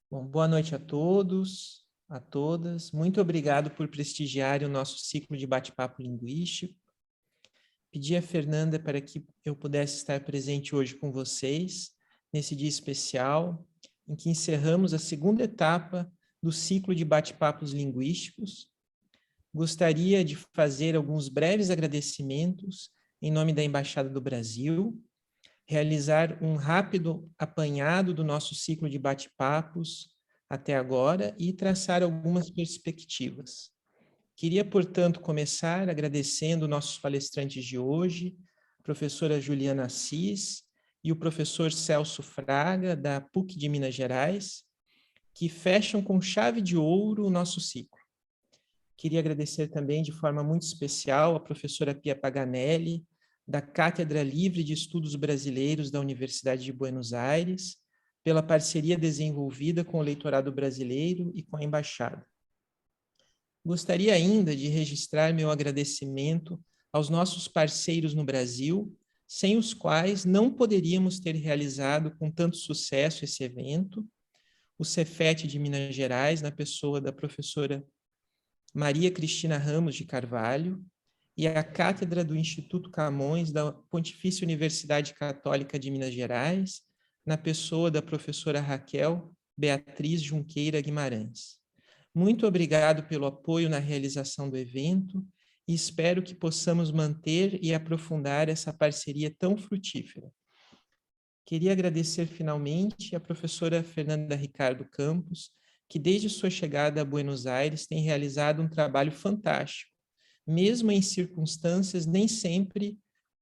Bom, boa noite a todos, a todas. Muito obrigado por prestigiarem o nosso ciclo de bate-papo linguístico. Pedi a Fernanda para que eu pudesse estar presente hoje com vocês, nesse dia especial, em que encerramos a segunda etapa do ciclo de bate-papos linguísticos. Gostaria de fazer alguns breves agradecimentos em nome da Embaixada do Brasil, realizar um rápido apanhado do nosso ciclo de bate-papos até agora e traçar algumas perspectivas. Queria, portanto, começar agradecendo nossos palestrantes de hoje, a professora Juliana Assis e o professor Celso Fraga, da PUC de Minas Gerais, que fecham com chave de ouro o nosso ciclo. Queria agradecer também de forma muito especial a professora Pia Paganelli, da Cátedra Livre de Estudos Brasileiros da Universidade de Buenos Aires, pela parceria desenvolvida com o leitorado brasileiro e com a Embaixada. Gostaria ainda de registrar meu agradecimento aos nossos parceiros no Brasil, sem os quais não poderíamos ter realizado com tanto sucesso esse evento, o Cefet de Minas Gerais, na pessoa da professora Maria Cristina Ramos de Carvalho, e a Cátedra do Instituto Camões da Pontifícia Universidade Católica de Minas Gerais, na pessoa da professora Raquel Beatriz Junqueira Guimarães. Muito obrigado pelo apoio na realização do evento e espero que possamos manter e aprofundar essa parceria tão frutífera. Queria agradecer finalmente à professora Fernanda Ricardo Campos, que desde sua chegada a Buenos Aires tem realizado um trabalho fantástico, mesmo em circunstâncias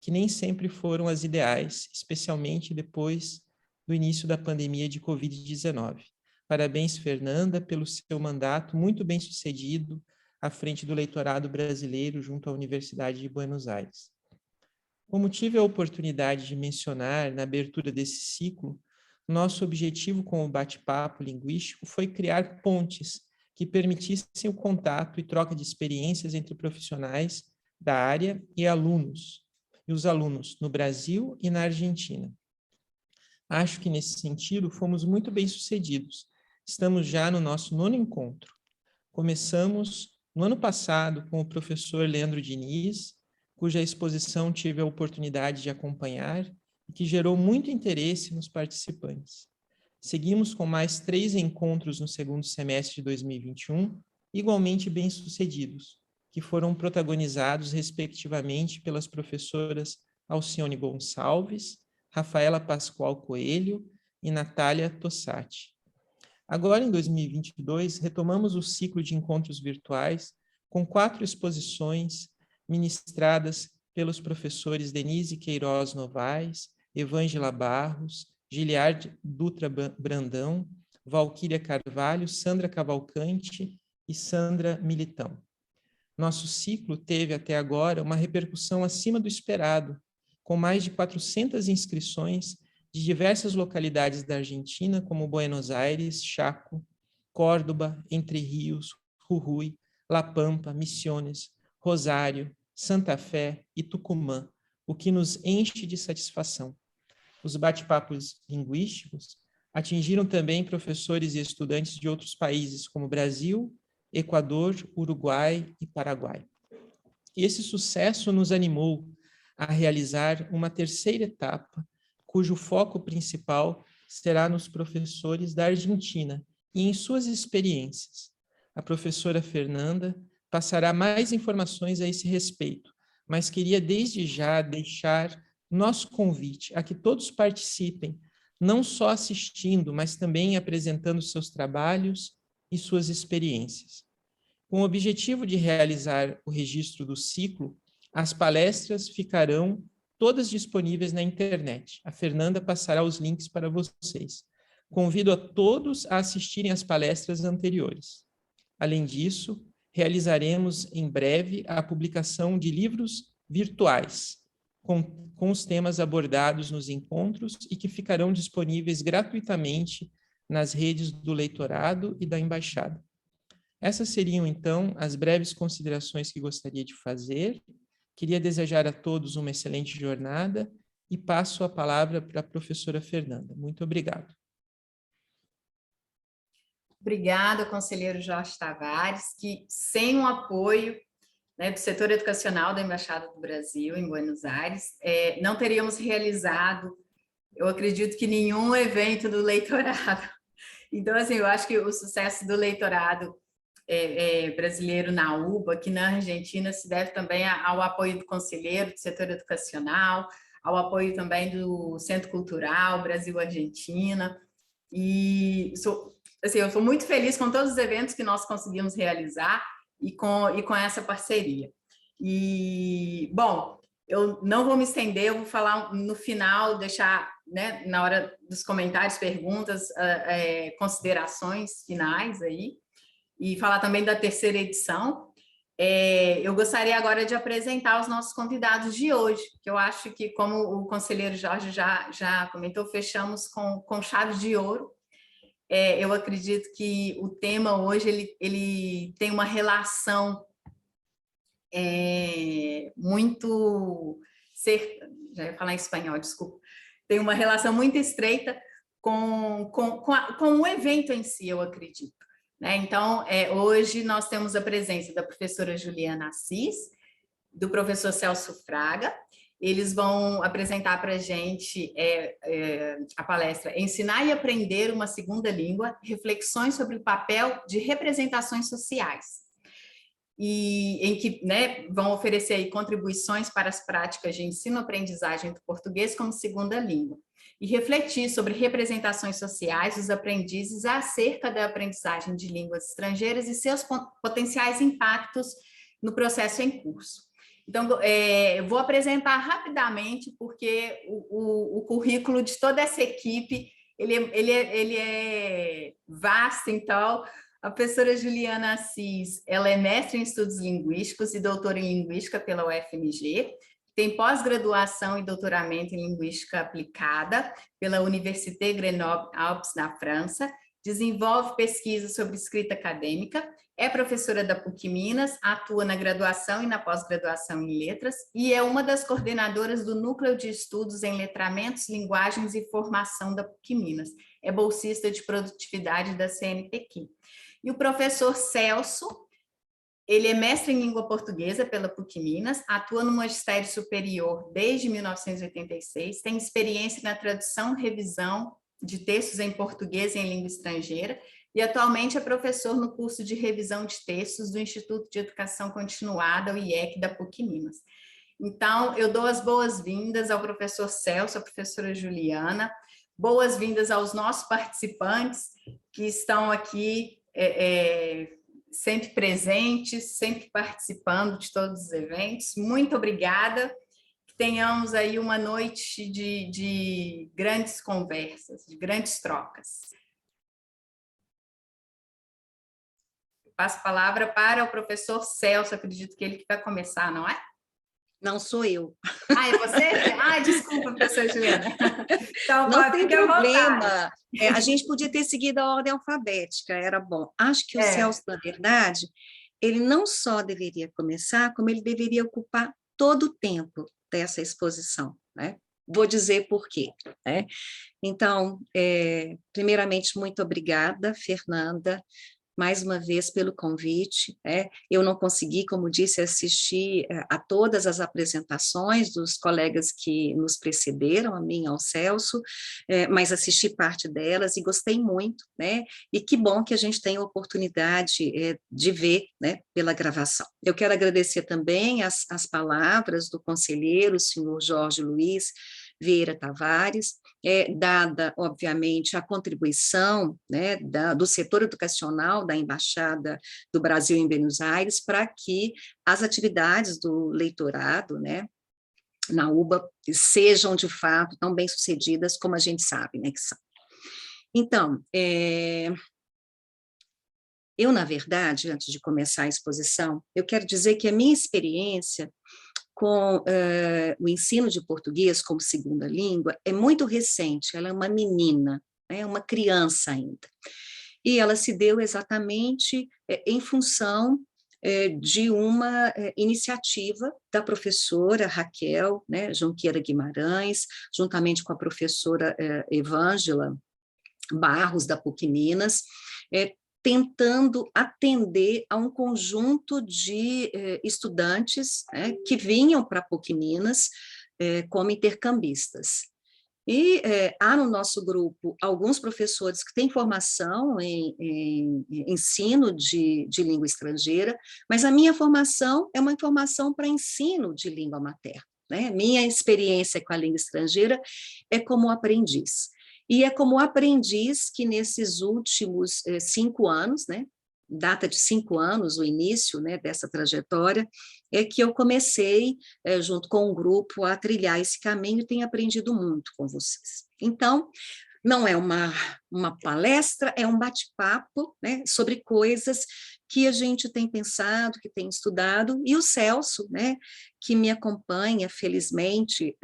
que nem sempre foram as ideais, especialmente depois do início da pandemia de Covid-19. Parabéns, Fernanda, pelo seu mandato muito bem sucedido à frente do leitorado brasileiro junto à Universidade de Buenos Aires. Como tive a oportunidade de mencionar na abertura desse ciclo, nosso objetivo com o bate-papo linguístico foi criar pontes que permitissem o contato e troca de experiências entre profissionais da área e os alunos no Brasil e na Argentina. Acho que nesse sentido fomos muito bem-sucedidos. Estamos já no nosso 9º encontro. Começamos no ano passado com o professor Leandro Diniz, cuja exposição tive a oportunidade de acompanhar e que gerou muito interesse nos participantes. Seguimos com mais 3 encontros no segundo semestre de 2021, igualmente bem-sucedidos, que foram protagonizados, respectivamente, pelas professoras Alcione Gonçalves, Rafaela Pascoal Coelho e Natália Tossati. Agora, em 2022, retomamos o ciclo de encontros virtuais com 4 exposições ministradas pelos professores Denise Queiroz Novaes, Evângela Barros, Giliard Dutra Brandão, Valquíria Carvalho, Sandra Cavalcante e Sandra Militão. Nosso ciclo teve até agora uma repercussão acima do esperado, com mais de 400 inscrições de diversas localidades da Argentina, como Buenos Aires, Chaco, Córdoba, Entre Rios, Jujuy, La Pampa, Misiones, Rosário, Santa Fé e Tucumã, o que nos enche de satisfação. Os bate-papos linguísticos atingiram também professores e estudantes de outros países, como Brasil, Equador, Uruguai e Paraguai. Esse sucesso nos animou a realizar uma 3ª etapa, cujo foco principal será nos professores da Argentina e em suas experiências. A professora Fernanda passará mais informações a esse respeito, mas queria desde já deixar nosso convite a que todos participem, não só assistindo, mas também apresentando seus trabalhos e suas experiências. Com o objetivo de realizar o registro do ciclo, as palestras ficarão todas disponíveis na internet. A Fernanda passará os links para vocês. Convido a todos a assistirem às palestras anteriores. Além disso, realizaremos em breve a publicação de livros virtuais, com os temas abordados nos encontros e que ficarão disponíveis gratuitamente nas redes do leitorado e da Embaixada. Essas seriam, então, as breves considerações que gostaria de fazer. Queria desejar a todos uma excelente jornada e passo a palavra para a professora Fernanda. Muito obrigado. Obrigada, conselheiro Jorge Tavares, que sem o apoio, né, do setor educacional da Embaixada do Brasil em Buenos Aires, não teríamos realizado, eu acredito que nenhum evento do leitorado. Então, assim, eu acho que o sucesso do leitorado brasileiro na UBA, aqui na Argentina, se deve também ao apoio do conselheiro do setor educacional, ao apoio também do Centro Cultural Brasil-Argentina, e assim, eu sou muito feliz com todos os eventos que nós conseguimos realizar e com essa parceria. E, bom, eu não vou me estender, eu vou falar no final, deixar, né, na hora dos comentários, perguntas, considerações finais aí, e falar também da terceira edição. Eu gostaria agora de apresentar os nossos convidados de hoje, que eu acho que, como o conselheiro Jorge já comentou, fechamos com chave de ouro. Eu acredito que o tema hoje ele tem uma relação muito... já ia falar em espanhol, desculpa. Tem uma relação muito estreita com o evento em si, eu acredito. Né? Então, hoje nós temos a presença da professora Juliana Assis, do professor Celso Fraga. Eles vão apresentar para a gente a palestra Ensinar e Aprender uma Segunda Língua, reflexões sobre o papel de representações sociais. E em que, né, vão oferecer aí contribuições para as práticas de ensino-aprendizagem do português como segunda língua e refletir sobre representações sociais dos aprendizes acerca da aprendizagem de línguas estrangeiras e seus potenciais impactos no processo em curso. Então, eu vou apresentar rapidamente, porque o currículo de toda essa equipe, ele é vasto. Então, a professora Juliana Assis, ela é mestre em estudos linguísticos e doutora em linguística pela UFMG, tem pós-graduação e doutoramento em linguística aplicada pela Université Grenoble-Alpes, na França, desenvolve pesquisa sobre escrita acadêmica, é professora da PUC Minas, atua na graduação e na pós-graduação em letras e é uma das coordenadoras do Núcleo de Estudos em Letramentos, Linguagens e Formação da PUC Minas. É bolsista de produtividade da CNPq. E o professor Celso, ele é mestre em língua portuguesa pela PUC Minas, atua no magistério superior desde 1986, tem experiência na tradução e revisão de textos em português e em língua estrangeira, e atualmente é professor no curso de revisão de textos do Instituto de Educação Continuada, o IEC, da PUC Minas. Então, eu dou as boas-vindas ao professor Celso, à professora Juliana, boas-vindas aos nossos participantes que estão aqui sempre presentes, sempre participando de todos os eventos. Muito obrigada. Que tenhamos aí uma noite de grandes conversas, de grandes trocas. Eu passo a palavra para o professor Celso, acredito que ele que vai começar, não é? Não sou eu. Ah, é você? Ah, desculpa, professora Juliana. Então, não tem problema. A gente podia ter seguido a ordem alfabética, era bom. Acho que o Celso, na verdade, ele não só deveria começar, como ele deveria ocupar todo o tempo dessa exposição, né? Vou dizer por quê, né? Então, primeiramente, muito obrigada, Fernanda, mais uma vez pelo convite. Eu não consegui, como disse, assistir a todas as apresentações dos colegas que nos precederam, a mim e ao Celso, mas assisti parte delas e gostei muito, né? E que bom que a gente tem a oportunidade de ver, né, pela gravação. Eu quero agradecer também as palavras do conselheiro, o senhor Jorge Luiz Vieira Tavares, dada, obviamente, a contribuição, né, do setor educacional da Embaixada do Brasil em Buenos Aires para que as atividades do leitorado, né, na UBA sejam, de fato, tão bem-sucedidas como a gente sabe, né, que são. Então, eu, na verdade, antes de começar a exposição, eu quero dizer que a minha experiência com o ensino de português como segunda língua é muito recente, ela é uma menina, uma criança ainda. E ela se deu exatamente em função de uma iniciativa da professora Raquel, né, Junqueira Guimarães, juntamente com a professora Evângela Barros, da PUC Minas, tentando atender a um conjunto de estudantes, né, que vinham para a PUC Minas como intercambistas. E há no nosso grupo alguns professores que têm formação em ensino de língua estrangeira, mas a minha formação é uma formação para ensino de língua materna, né? Minha experiência com a língua estrangeira é como aprendiz. E é como aprendiz que nesses últimos 5 anos, né, data de 5 anos, o início, né, dessa trajetória, é que eu comecei, junto com o grupo, a trilhar esse caminho e tenho aprendido muito com vocês. Então, não é uma palestra, é um bate-papo, né, sobre coisas que a gente tem pensado, que tem estudado, e o Celso, né, que me acompanha, felizmente,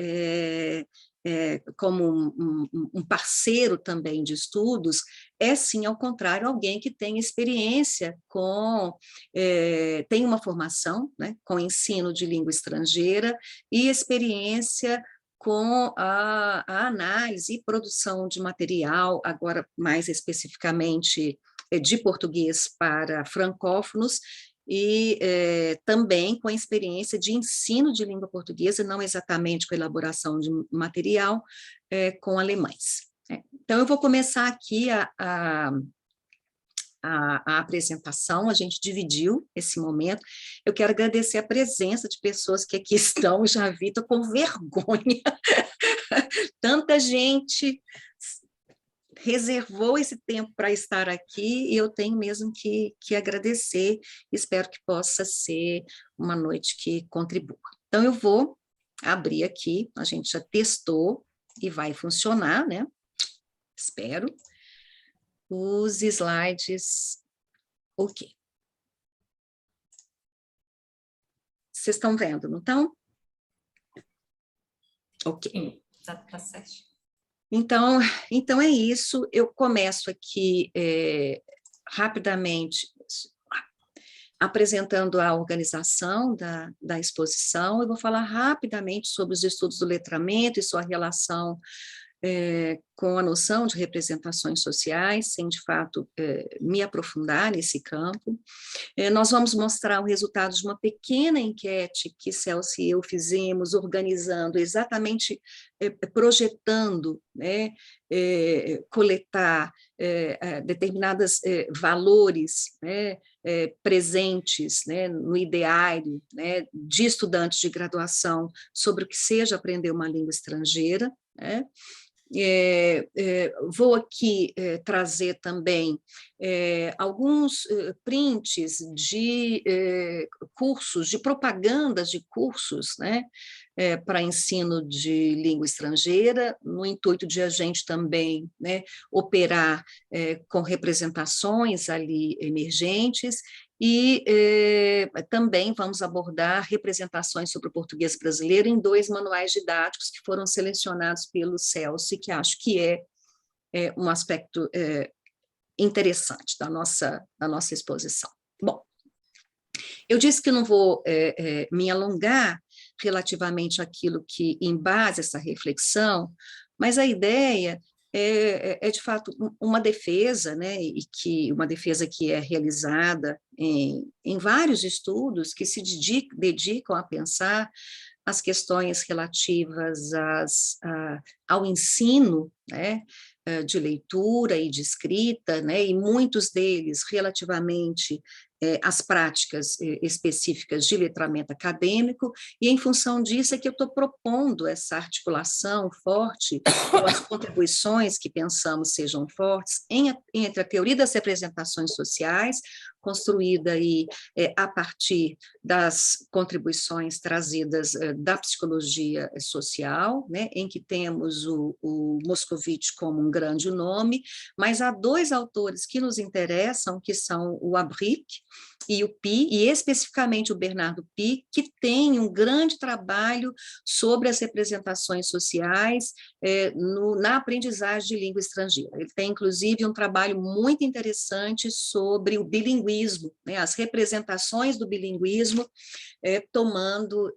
como um parceiro também de estudos, é sim, ao contrário, alguém que tem experiência tem uma formação, né, com ensino de língua estrangeira e experiência com a análise e produção de material, agora mais especificamente de português para francófonos, e também com a experiência de ensino de língua portuguesa, não exatamente com elaboração de material, com alemães. Então, eu vou começar aqui a apresentação, a gente dividiu esse momento. Eu quero agradecer a presença de pessoas que aqui estão, já vi, estou com vergonha. Tanta gente reservou esse tempo para estar aqui, e eu tenho mesmo que agradecer, espero que possa ser uma noite que contribua. Então, eu vou abrir aqui, a gente já testou e vai funcionar, né? Espero. Os slides, ok. Vocês estão vendo, não estão? Ok. Sim, tá certo. Então é isso, eu começo aqui rapidamente apresentando a organização da exposição. Eu vou falar rapidamente sobre os estudos do letramento e sua relação com a noção de representações sociais, sem, de fato, me aprofundar nesse campo. Nós vamos mostrar o resultado de uma pequena enquete que Celso e eu fizemos, organizando, exatamente projetando, né, coletar determinados valores, né, presentes, né, no ideário, né, de estudantes de graduação sobre o que seja aprender uma língua estrangeira, né. Vou aqui trazer também alguns prints de cursos, de propagandas de cursos, né, para ensino de língua estrangeira, no intuito de a gente também, né, operar com representações ali emergentes, e também vamos abordar representações sobre o português brasileiro em 2 manuais didáticos que foram selecionados pelo Celso, e que acho que é um aspecto interessante da nossa exposição. Bom, eu disse que não vou me alongar relativamente àquilo que embasa essa reflexão, mas a ideia é de fato uma defesa, né, uma defesa que é realizada em vários estudos que se dedicam a pensar as questões relativas ao ensino, né, de leitura e de escrita, né, e muitos deles relativamente às práticas específicas de letramento acadêmico, e em função disso é que eu estou propondo essa articulação forte, ou as contribuições que pensamos sejam fortes, entre a teoria das representações sociais, construída aí a partir das contribuições trazidas da psicologia social, né, em que temos o Moscovitch como um grande nome, mas há 2 autores que nos interessam, que são o Abric e o Pi, e especificamente o Bernardo Pi, que tem um grande trabalho sobre as representações sociais na aprendizagem de língua estrangeira. Ele tem, inclusive, um trabalho muito interessante sobre o bilinguismo, né, as representações do bilinguismo, tomando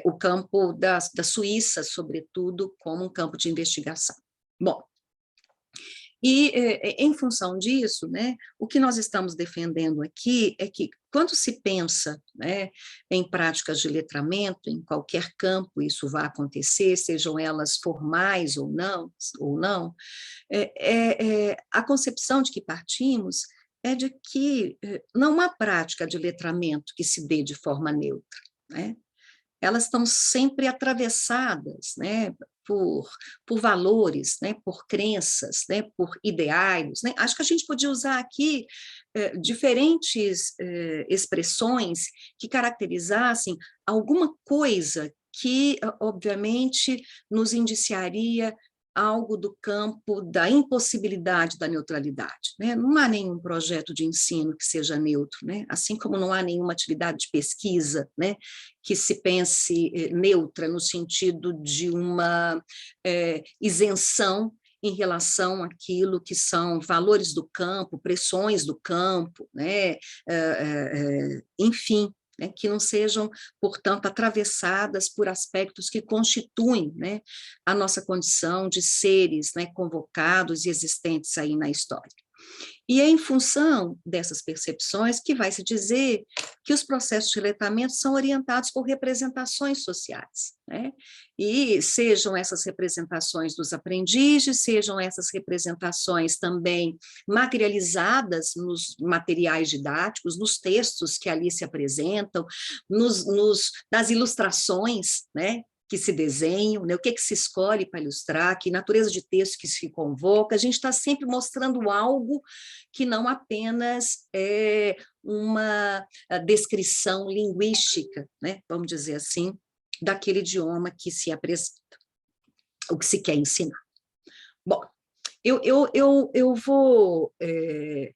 o campo da Suíça, sobretudo, como um campo de investigação. Bom, E, em função disso, né, o que nós estamos defendendo aqui é que, quando se pensa, né, em práticas de letramento, em qualquer campo isso vai acontecer, sejam elas formais ou não, a concepção de que partimos é de que não há prática de letramento que se dê de forma neutra, né? Elas estão sempre atravessadas, né, por valores, né, por crenças, né, por ideais, né? Acho que a gente podia usar aqui diferentes expressões que caracterizassem alguma coisa que, obviamente, nos indiciaria algo do campo da impossibilidade da neutralidade, né? Não há nenhum projeto de ensino que seja neutro, né? Assim como não há nenhuma atividade de pesquisa, né, que se pense neutra no sentido de uma isenção em relação àquilo que são valores do campo, pressões do campo, né? Enfim, né, que não sejam, portanto, atravessadas por aspectos que constituem, né, a nossa condição de seres, né, convocados e existentes aí na história. E é em função dessas percepções que vai se dizer que os processos de letramento são orientados por representações sociais, né? E sejam essas representações dos aprendizes, sejam essas representações também materializadas nos materiais didáticos, nos textos que ali se apresentam, nas ilustrações, né, que se desenham, né, o que se escolhe para ilustrar, que natureza de texto que se convoca, a gente está sempre mostrando algo que não apenas é uma descrição linguística, né, vamos dizer assim, daquele idioma que se apresenta, o que se quer ensinar. Bom, eu vou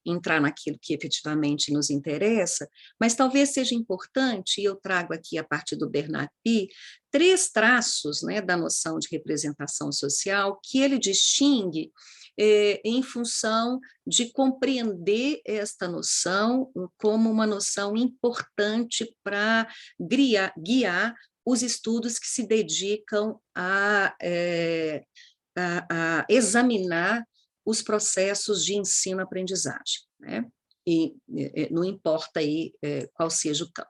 entrar naquilo que efetivamente nos interessa, mas talvez seja importante, e eu trago aqui, a partir do Bernard Pie, 3 traços, né, da noção de representação social que ele distingue em função de compreender esta noção como uma noção importante para guiar os estudos que se dedicam a examinar os processos de ensino-aprendizagem, né? E não importa aí qual seja o campo.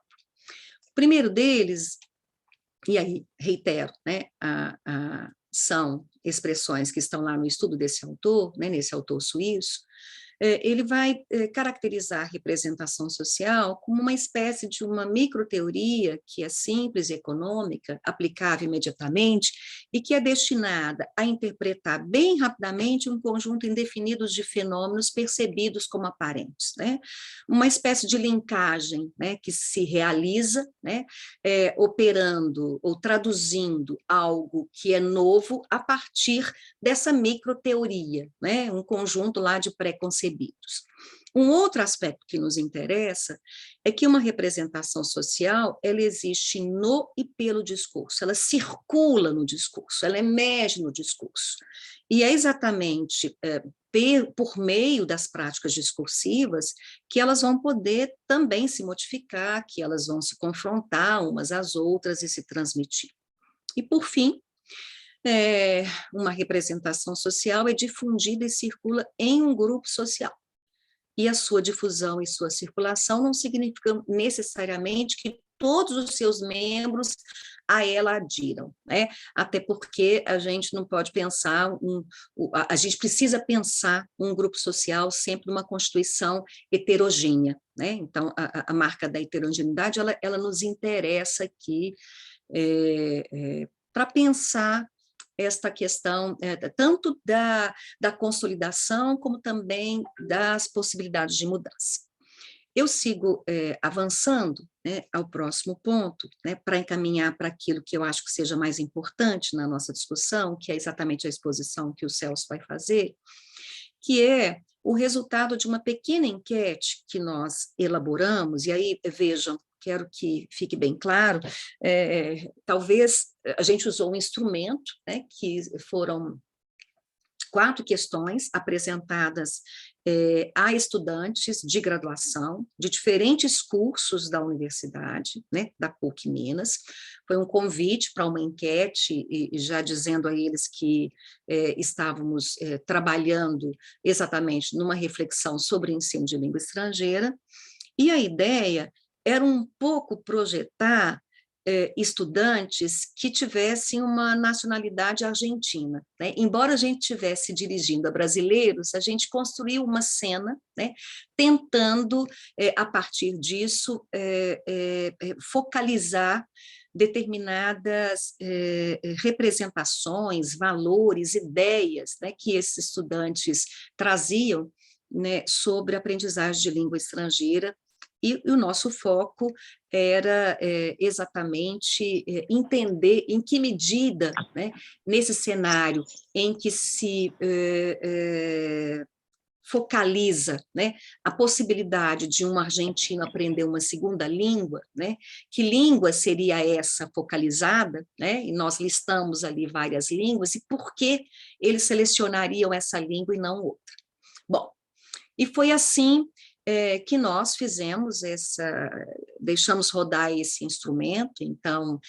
O primeiro deles, e aí reitero, né, são expressões que estão lá no estudo desse autor, né, nesse autor suíço, ele vai caracterizar a representação social como uma espécie de uma microteoria que é simples e econômica, aplicável imediatamente, e que é destinada a interpretar bem rapidamente um conjunto indefinido de fenômenos percebidos como aparentes, né? Uma espécie de linkagem, né, que se realiza, né, operando ou traduzindo algo que é novo a partir dessa microteoria, né, um conjunto lá de preconcebidos. Um outro aspecto que nos interessa é que uma representação social, ela existe no e pelo discurso, ela circula no discurso, ela emerge no discurso. E é exatamente por meio das práticas discursivas que elas vão poder também se modificar, que elas vão se confrontar umas às outras e se transmitir. E, por fim, uma representação social é difundida e circula em um grupo social. E a sua difusão e sua circulação não significam necessariamente que todos os seus membros a ela adiram, né? Até porque a gente não pode pensar, a gente precisa pensar um grupo social sempre numa constituição heterogênea, né? Então, a marca da heterogeneidade, ela nos interessa aqui para pensar esta questão tanto da consolidação como também das possibilidades de mudança. Eu sigo avançando, né, ao próximo ponto, né, para encaminhar para aquilo que eu acho que seja mais importante na nossa discussão, que é exatamente a exposição que o Celso vai fazer, que é o resultado de uma pequena enquete que nós elaboramos, e aí, vejam, quero que fique bem claro, talvez a gente usou um instrumento, né, que foram 4 questões apresentadas a estudantes de graduação de diferentes cursos da universidade, né, da PUC Minas. Foi um convite para uma enquete, e já dizendo a eles que estávamos trabalhando exatamente numa reflexão sobre o ensino de língua estrangeira, e a ideia era um pouco projetar estudantes que tivessem uma nacionalidade argentina, né? Embora a gente estivesse dirigindo a brasileiros, a gente construiu uma cena, né, tentando, a partir disso, focalizar determinadas representações, valores, ideias, né, que esses estudantes traziam, né, sobre a aprendizagem de língua estrangeira. E o nosso foco era exatamente entender em que medida, né, nesse cenário em que se focaliza, né, a possibilidade de um argentino aprender uma segunda língua, né, que língua seria essa focalizada, né, e nós listamos ali várias línguas, e por que eles selecionariam essa língua e não outra. Bom, e foi assim que nós fizemos deixamos rodar esse instrumento. Então,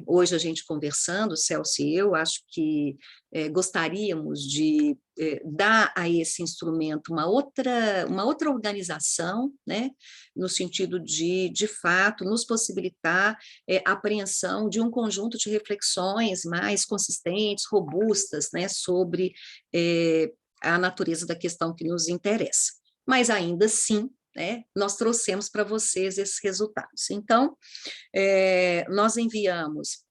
hoje a gente conversando, Celso e eu, acho que gostaríamos de dar a esse instrumento uma outra organização, né, no sentido de fato, nos possibilitar a apreensão de um conjunto de reflexões mais consistentes, robustas, né, sobre a natureza da questão que nos interessa. Mas ainda assim, né, nós trouxemos para vocês esses resultados. Então, nós enviamos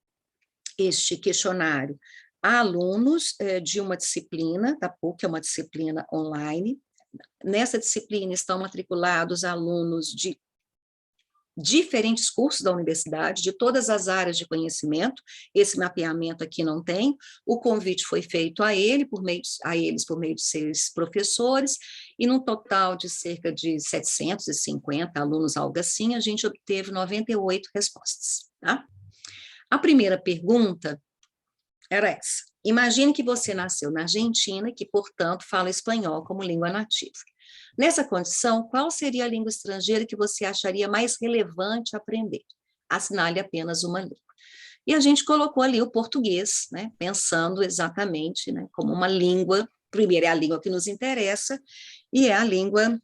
este questionário a alunos de uma disciplina da PUC, é uma disciplina online. Nessa disciplina estão matriculados alunos de diferentes cursos da universidade, de todas as áreas de conhecimento. Esse mapeamento aqui não tem. O convite foi feito a eles por meio de 6 professores, e num total de cerca de 750 alunos, algo assim, a gente obteve 98 respostas. Tá? A primeira pergunta era essa: imagine que você nasceu na Argentina e que, portanto, fala espanhol como língua nativa. Nessa condição, qual seria a língua estrangeira que você acharia mais relevante aprender? Assinale apenas uma língua. E a gente colocou ali o português, né, pensando exatamente, né, como uma língua. Primeiro, é a língua que nos interessa, e é a língua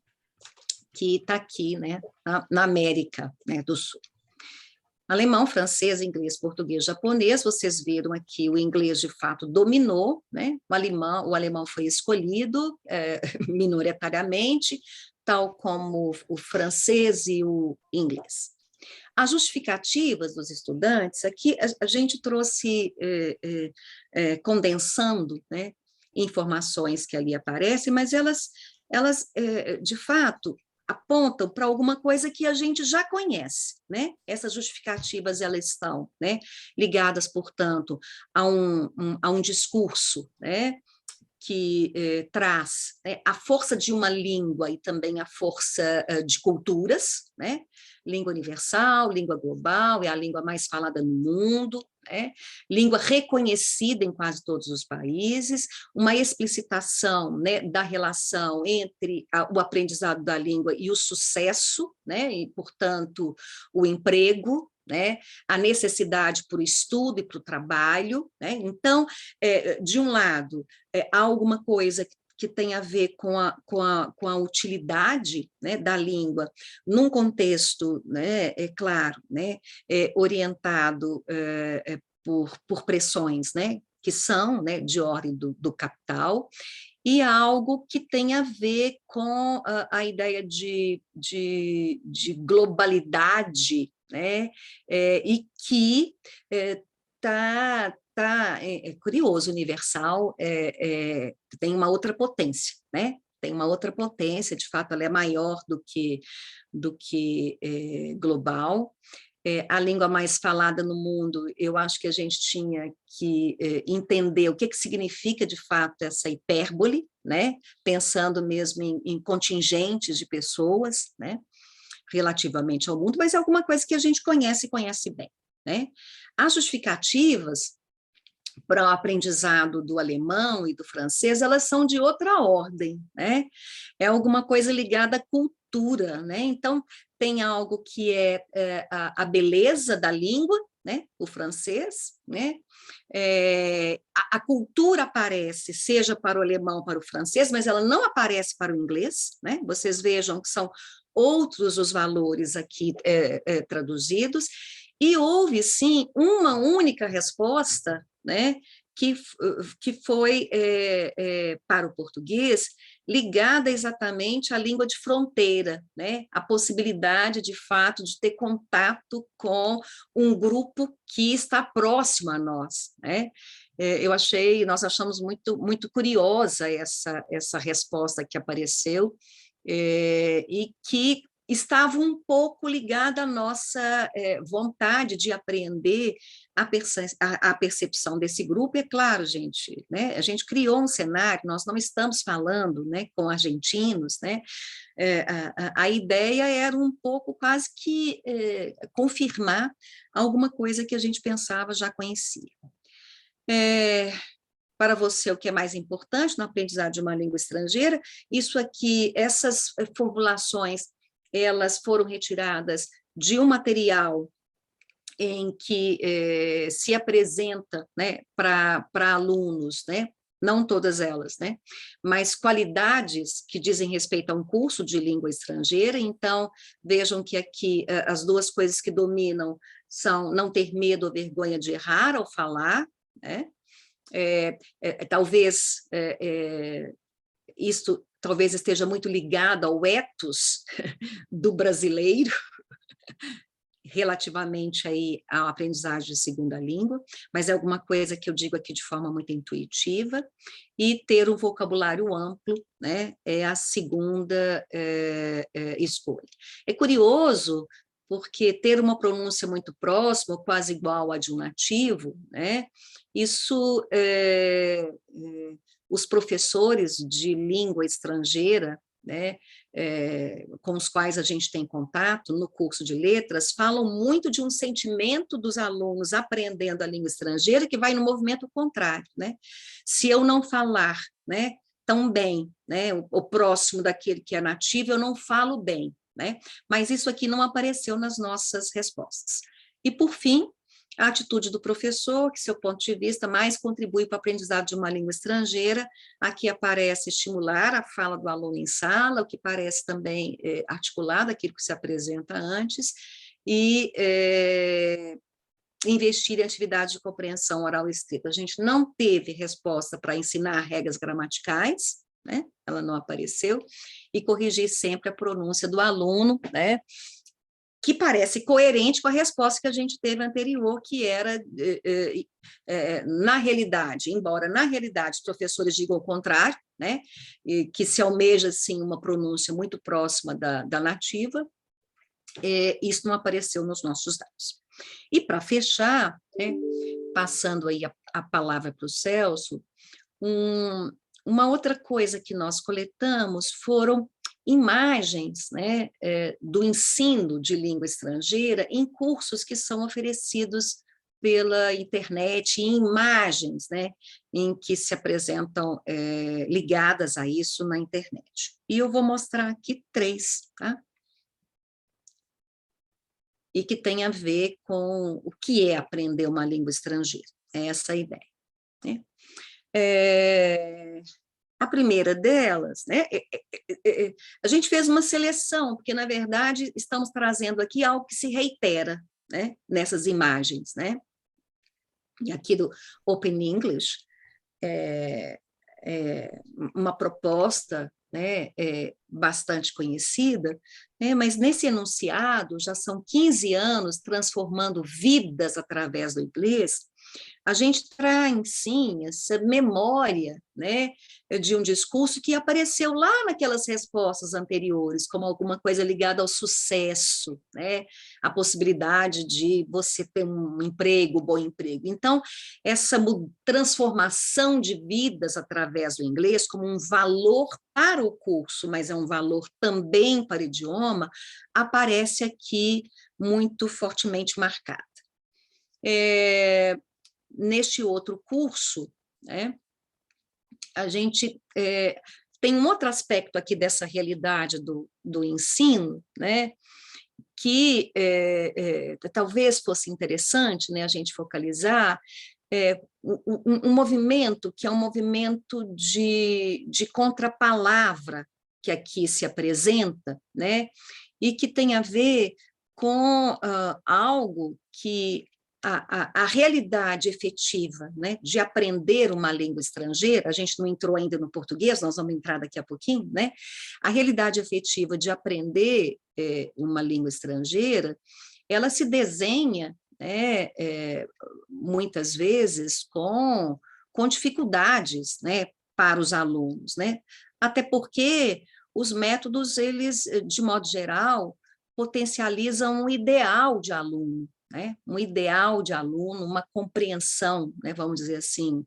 que está aqui, né, na América, né, do Sul. Alemão, francês, inglês, português, japonês. Vocês viram aqui, o inglês de fato dominou, né? O alemão foi escolhido minoritariamente, tal como o francês e o inglês. As justificativas dos estudantes, aqui a gente trouxe, condensando, né, informações que ali aparecem, mas elas de fato, apontam para alguma coisa que a gente já conhece, né? Essas justificativas, elas estão, né, ligadas, portanto, a um discurso, né, que traz, né, a força de uma língua e também a força de culturas, né? Língua universal, língua global, é a língua mais falada no mundo, né? Língua reconhecida em quase todos os países, uma explicitação, né, da relação entre o aprendizado da língua e o sucesso, né, e, portanto, o emprego, né, a necessidade para o estudo e para o trabalho, né? Então, de um lado, há alguma coisa que tem a ver com a utilidade, né, da língua, num contexto, né, claro, né, orientado por pressões, né, que são, né, de ordem do capital, e algo que tem a ver com a ideia de globalidade, né, e que é curioso, universal tem uma outra potência, né? Tem uma outra potência, de fato, ela é maior do que global. A língua mais falada no mundo, eu acho que a gente tinha que entender o que significa, de fato, essa hipérbole, né? Pensando mesmo em contingentes de pessoas, né, relativamente ao mundo, mas é alguma coisa que a gente conhece e conhece bem, né? As justificativas para o aprendizado do alemão e do francês, elas são de outra ordem, né? É alguma coisa ligada à cultura, né? Então, tem algo que é a beleza da língua, né? O francês, né? A cultura aparece, seja para o alemão, para o francês, mas ela não aparece para o inglês, né? Vocês vejam que são outros os valores aqui traduzidos, e houve, sim, uma única resposta, né, que foi para o português, ligada exatamente à língua de fronteira, né, a possibilidade, de fato, de ter contato com um grupo que está próximo a nós, né. Nós achamos muito curiosa essa resposta que apareceu, e que estava um pouco ligada à nossa vontade de aprender a percepção desse grupo. É claro, gente, né, a gente criou um cenário, nós não estamos falando, né, com argentinos, né, a ideia era um pouco quase que confirmar alguma coisa que a gente pensava já conhecia. Para você, o que é mais importante no aprendizado de uma língua estrangeira, isso aqui, essas formulações, elas foram retiradas de um material em que se apresenta, né, para alunos, né, não todas elas, né, mas qualidades que dizem respeito a um curso de língua estrangeira. Então, vejam que aqui as duas coisas que dominam são não ter medo ou vergonha de errar ao falar, né, talvez isso talvez esteja muito ligado ao ethos do brasileiro, relativamente aí à aprendizagem de segunda língua, mas é alguma coisa que eu digo aqui de forma muito intuitiva, e ter um vocabulário amplo, né, é a segunda escolha. É curioso, porque ter uma pronúncia muito próxima, quase igual à de um nativo, né, isso os professores de língua estrangeira, né, com os quais a gente tem contato no curso de letras, falam muito de um sentimento dos alunos aprendendo a língua estrangeira que vai no movimento contrário, né? Se eu não falar, né, tão bem, né, o próximo daquele que é nativo, eu não falo bem, né? Mas isso aqui não apareceu nas nossas respostas. E, por fim, a atitude do professor, que, seu ponto de vista, mais contribui para o aprendizado de uma língua estrangeira. Aqui aparece estimular a fala do aluno em sala, o que parece também articulado, aquilo que se apresenta antes, e investir em atividades de compreensão oral escrita. A gente não teve resposta para ensinar regras gramaticais, né? Ela não apareceu, e corrigir sempre a pronúncia do aluno, né, que parece coerente com a resposta que a gente teve anterior, que era, na realidade, embora na realidade os professores digam o contrário, né, e que se almeja, sim, uma pronúncia muito próxima da nativa, isso não apareceu nos nossos dados. E, para fechar, né, passando aí a palavra para o Celso, uma outra coisa que nós coletamos foram imagens, né, do ensino de língua estrangeira em cursos que são oferecidos pela internet, em imagens, né, em que se apresentam ligadas a isso na internet. E eu vou mostrar aqui 3, tá? E que tem a ver com o que é aprender uma língua estrangeira. É essa a ideia, né? A primeira delas, né, a gente fez uma seleção, porque, na verdade, estamos trazendo aqui algo que se reitera, né, nessas imagens, né? E aqui do Open English, uma proposta, né, bastante conhecida, né, mas nesse enunciado já são 15 anos transformando vidas através do inglês. A gente traz, sim, essa memória, né, de um discurso que apareceu lá naquelas respostas anteriores, como alguma coisa ligada ao sucesso, né, a possibilidade de você ter um emprego, bom emprego. Então, essa transformação de vidas através do inglês como um valor para o curso, mas é um valor também para o idioma, aparece aqui muito fortemente marcada. neste outro curso, né, a gente tem um outro aspecto aqui dessa realidade do ensino, né, que talvez fosse interessante, né, a gente focalizar, um movimento que é um movimento de contrapalavra que aqui se apresenta, né, e que tem a ver com algo que a realidade efetiva, né, de aprender uma língua estrangeira, a gente não entrou ainda no português, nós vamos entrar daqui a pouquinho, né? A realidade efetiva de aprender uma língua estrangeira, ela se desenha, né, muitas vezes com dificuldades, né, para os alunos, né? Até porque os métodos, eles, de modo geral, potencializam um ideal de aluno, né? Um ideal de aluno, uma compreensão, né, vamos dizer assim,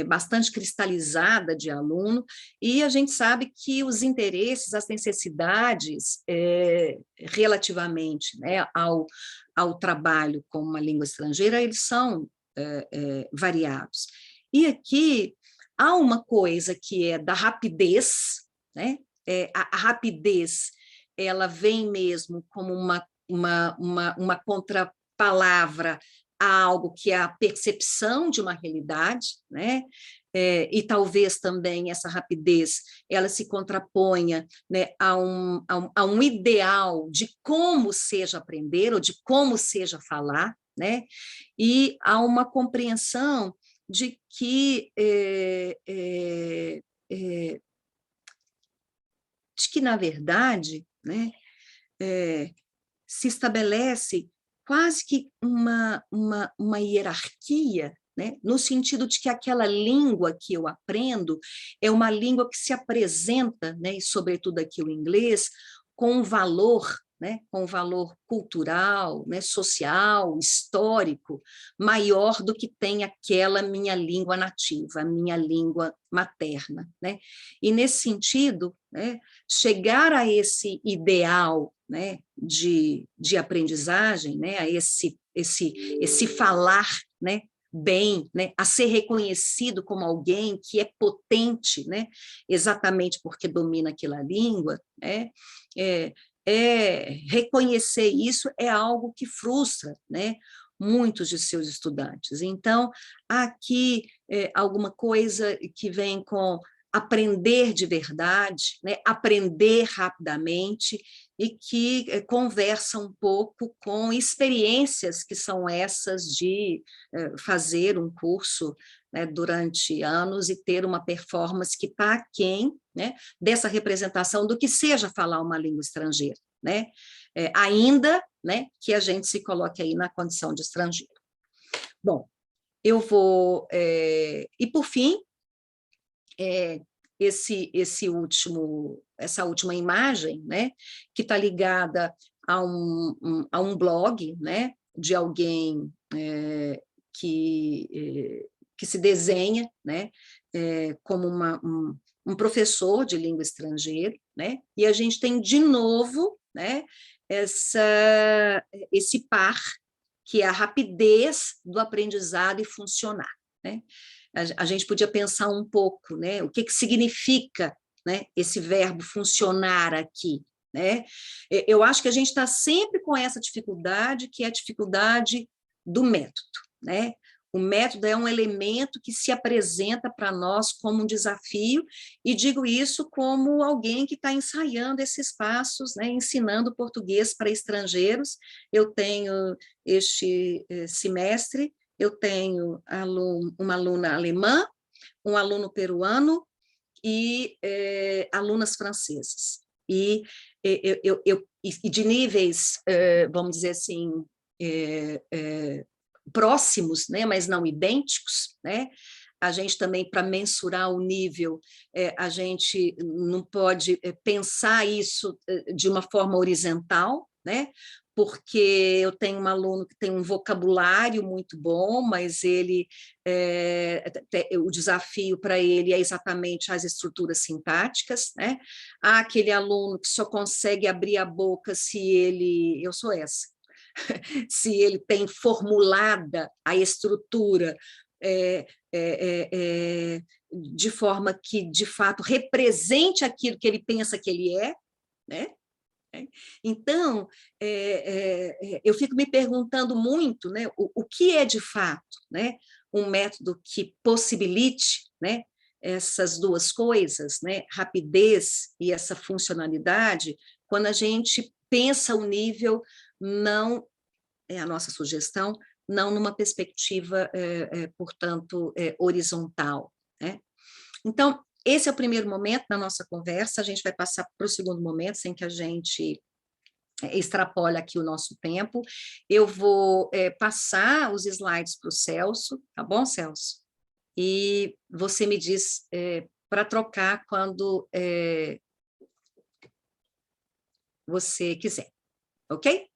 bastante cristalizada de aluno, e a gente sabe que os interesses, as necessidades, relativamente, né, ao trabalho com uma língua estrangeira, eles são variados. E aqui há uma coisa que é da rapidez, né? A rapidez, ela vem mesmo como uma contrapalavra a algo que é a percepção de uma realidade, né? E talvez também essa rapidez ela se contraponha, né, a um ideal de como seja aprender ou de como seja falar, né? E a uma compreensão de que na verdade, né, se estabelece quase que uma hierarquia, né, no sentido de que aquela língua que eu aprendo é uma língua que se apresenta, né, e sobretudo aqui o inglês, com um valor, né, com um valor cultural, né, social, histórico, maior do que tem aquela minha língua nativa, a minha língua materna, né? E nesse sentido, né, chegar a esse ideal, né, de aprendizagem, né, a esse falar, né, bem, né, a ser reconhecido como alguém que é potente, né, exatamente porque domina aquela língua, né, reconhecer isso é algo que frustra, né, muitos de seus estudantes. Então, aqui alguma coisa que vem com aprender de verdade, né, aprender rapidamente e que conversa um pouco com experiências que são essas de fazer um curso, né, durante anos e ter uma performance que está aquém, né, dessa representação do que seja falar uma língua estrangeira, né, ainda, né, que a gente se coloque aí na condição de estrangeiro. Bom, eu vou... e, por fim, essa última imagem, né, que está ligada a um blog, né, de alguém que se desenha, né, como um professor de língua estrangeira, né, e a gente tem de novo, né, esse par que é a rapidez do aprendizado e funcionar, né? A gente podia pensar um pouco, né, o que significa, né, esse verbo funcionar aqui, né? Eu acho que a gente está sempre com essa dificuldade, que é a dificuldade do método, né? O método é um elemento que se apresenta para nós como um desafio, e digo isso como alguém que está ensaiando esses passos, né, ensinando português para estrangeiros. Eu tenho este semestre, eu tenho uma aluna alemã, um aluno peruano e alunas francesas. E de níveis, vamos dizer assim, próximos, né, mas não idênticos, né? A gente também, para mensurar o nível, a gente não pode pensar isso de uma forma horizontal, né? Porque eu tenho um aluno que tem um vocabulário muito bom, mas o desafio para ele é exatamente as estruturas sintáticas, né? Há aquele aluno que só consegue abrir a boca se eu sou essa, se ele tem formulada a estrutura de forma que, de fato, represente aquilo que ele pensa que ele é, né? Então, eu fico me perguntando muito, né, o que é, de fato, né, um método que possibilite, né, essas duas coisas, né, rapidez e essa funcionalidade, quando a gente pensa o nível, não, é a nossa sugestão, não numa perspectiva, portanto, horizontal, né? Então, esse é o primeiro momento da nossa conversa, a gente vai passar para o segundo momento, sem que a gente extrapole aqui o nosso tempo. Eu vou passar os slides para o Celso, tá bom, Celso? E você me diz para trocar quando você quiser, ok?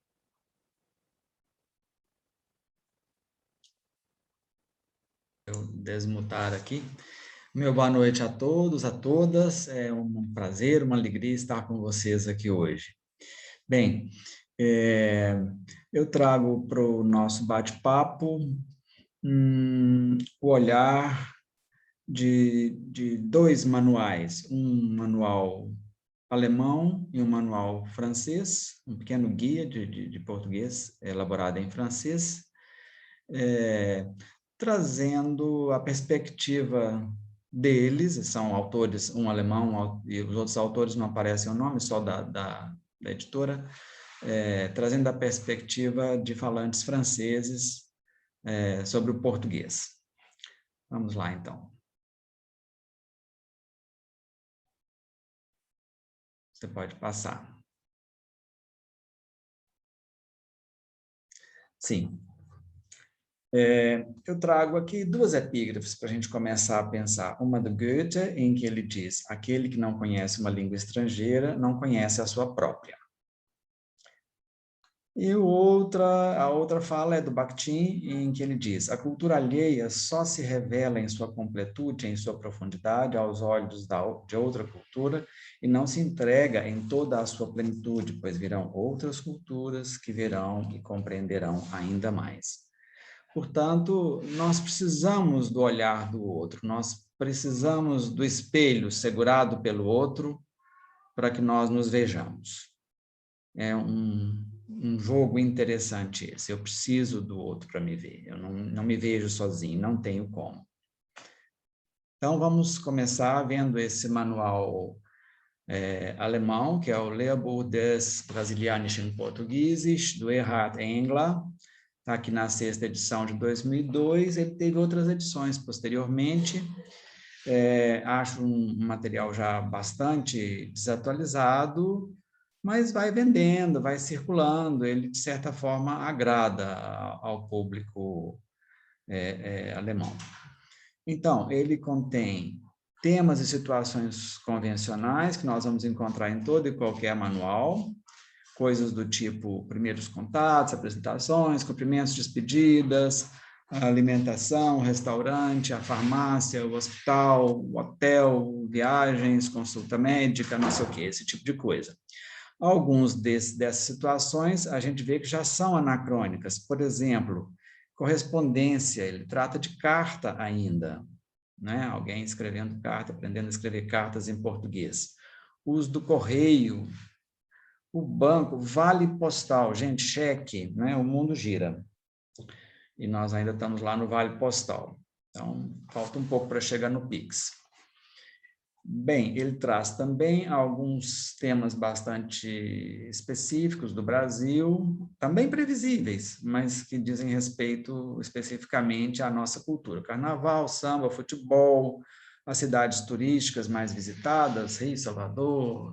Eu desmutar aqui. Meu boa noite a todos, a todas. É um prazer, uma alegria estar com vocês aqui hoje. Bem, eu trago para o nosso bate-papo o olhar de dois manuais, um manual alemão e um manual francês, um pequeno guia de português elaborado em francês, trazendo a perspectiva deles, são autores, um alemão e os outros autores não aparecem o nome, só da editora, trazendo a perspectiva de falantes franceses sobre o português. Vamos lá, então. Você pode passar. Sim. Eu trago aqui duas epígrafes para a gente começar a pensar. Uma do Goethe, em que ele diz: aquele que não conhece uma língua estrangeira não conhece a sua própria. E a outra fala é do Bakhtin, em que ele diz: a cultura alheia só se revela em sua completude, em sua profundidade, aos olhos de outra cultura, e não se entrega em toda a sua plenitude, pois virão outras culturas que verão e compreenderão ainda mais. Portanto, nós precisamos do olhar do outro, nós precisamos do espelho segurado pelo outro para que nós nos vejamos. É um jogo interessante esse, eu preciso do outro para me ver, eu não me vejo sozinho, não tenho como. Então, vamos começar vendo esse manual alemão, que é o Lehrbuch des Brasilianischen Portugiesisch, do Erhard Engler. Está aqui na 6ª edição de 2002, ele teve outras edições posteriormente, acho um material já bastante desatualizado, mas vai vendendo, vai circulando, ele de certa forma agrada ao público alemão. Então, ele contém temas e situações convencionais que nós vamos encontrar em todo e qualquer manual, coisas do tipo primeiros contatos, apresentações, cumprimentos, despedidas, a alimentação, o restaurante, a farmácia, o hospital, o hotel, viagens, consulta médica, não sei o quê, esse tipo de coisa. Alguns dessas situações a gente vê que já são anacrônicas. Por exemplo, correspondência, ele trata de carta ainda, né? Alguém escrevendo carta, aprendendo a escrever cartas em português. O uso do correio, o banco, vale postal, gente, cheque, né? O mundo gira. E nós ainda estamos lá no vale postal. Então, falta um pouco para chegar no Pix. Bem, ele traz também alguns temas bastante específicos do Brasil, também previsíveis, mas que dizem respeito especificamente à nossa cultura. Carnaval, samba, futebol, as cidades turísticas mais visitadas, Rio, Salvador,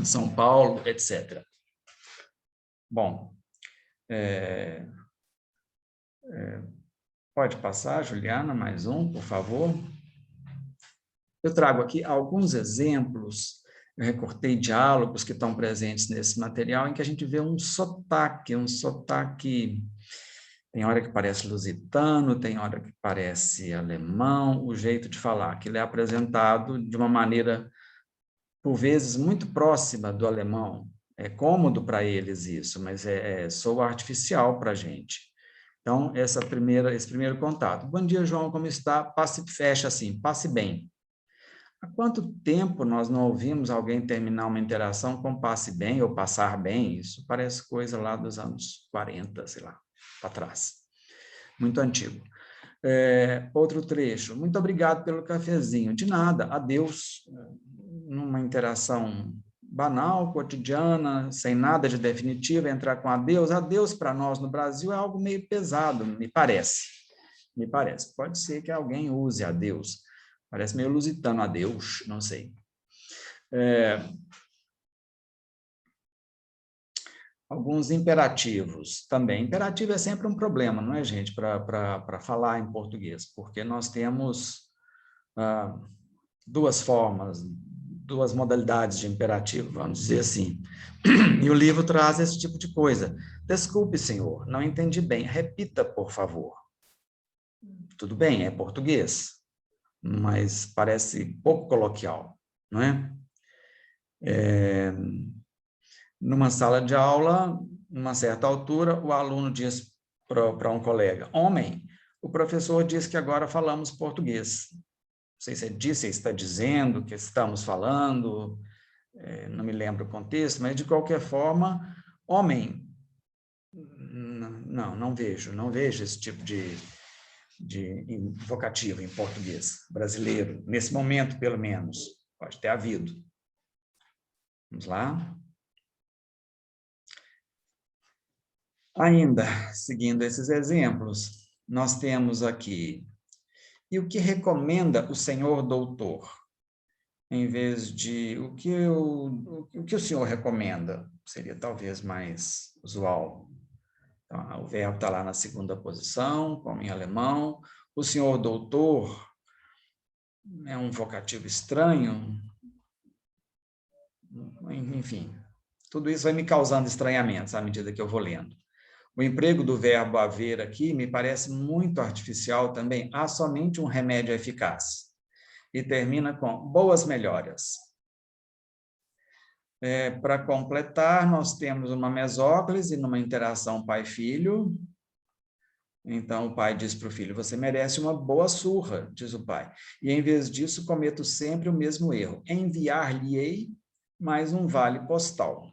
São Paulo, etc. Bom, pode passar, Juliana, mais um, por favor. Eu trago aqui alguns exemplos, eu recortei diálogos que estão presentes nesse material, em que a gente vê um sotaque, tem hora que parece lusitano, tem hora que parece alemão, o jeito de falar, que ele é apresentado de uma maneira, por vezes, muito próxima do alemão. É cômodo para eles isso, mas soa artificial para a gente. Então, esse primeiro contato. Bom dia, João, como está? Fecha assim, passe bem. Há quanto tempo nós não ouvimos alguém terminar uma interação com passe bem ou passar bem? Isso parece coisa lá dos anos 40, sei lá, para trás. Muito antigo. Outro trecho. Muito obrigado pelo cafezinho. De nada, adeus. Numa interação banal, cotidiana, sem nada de definitivo, entrar com adeus. Adeus para nós no Brasil é algo meio pesado, me parece. Me parece. Pode ser que alguém use adeus. Parece meio lusitano, adeus, não sei. Alguns imperativos também. Imperativo é sempre um problema, não é, gente, para falar em português, porque nós temos duas formas, duas modalidades de imperativo, vamos dizer assim. E o livro traz esse tipo de coisa. Desculpe, senhor, não entendi bem. Repita, por favor. Tudo bem, é português, mas parece pouco coloquial, não é? Numa sala de aula, numa certa altura, o aluno diz para um colega: homem, o professor diz que agora falamos português. Não sei se é disso que está dizendo, que estamos falando, não me lembro o contexto, mas de qualquer forma, homem, não vejo esse tipo de vocativo em português brasileiro, nesse momento, pelo menos. Pode ter havido. Vamos lá. Ainda, seguindo esses exemplos, nós temos aqui: e o que recomenda o senhor doutor? Em vez de o que o senhor recomenda? Seria talvez mais usual. Então, o verbo está lá na segunda posição, como em alemão. O senhor doutor é um vocativo estranho. Enfim, tudo isso vai me causando estranhamentos à medida que eu vou lendo. O emprego do verbo haver aqui me parece muito artificial também. Há somente um remédio eficaz. E termina com boas melhoras. Para completar, nós temos uma mesóclise numa interação pai-filho. Então, o pai diz para o filho: você merece uma boa surra, diz o pai. E, em vez disso, cometo sempre o mesmo erro. Enviar-lhe-ei mais um vale postal.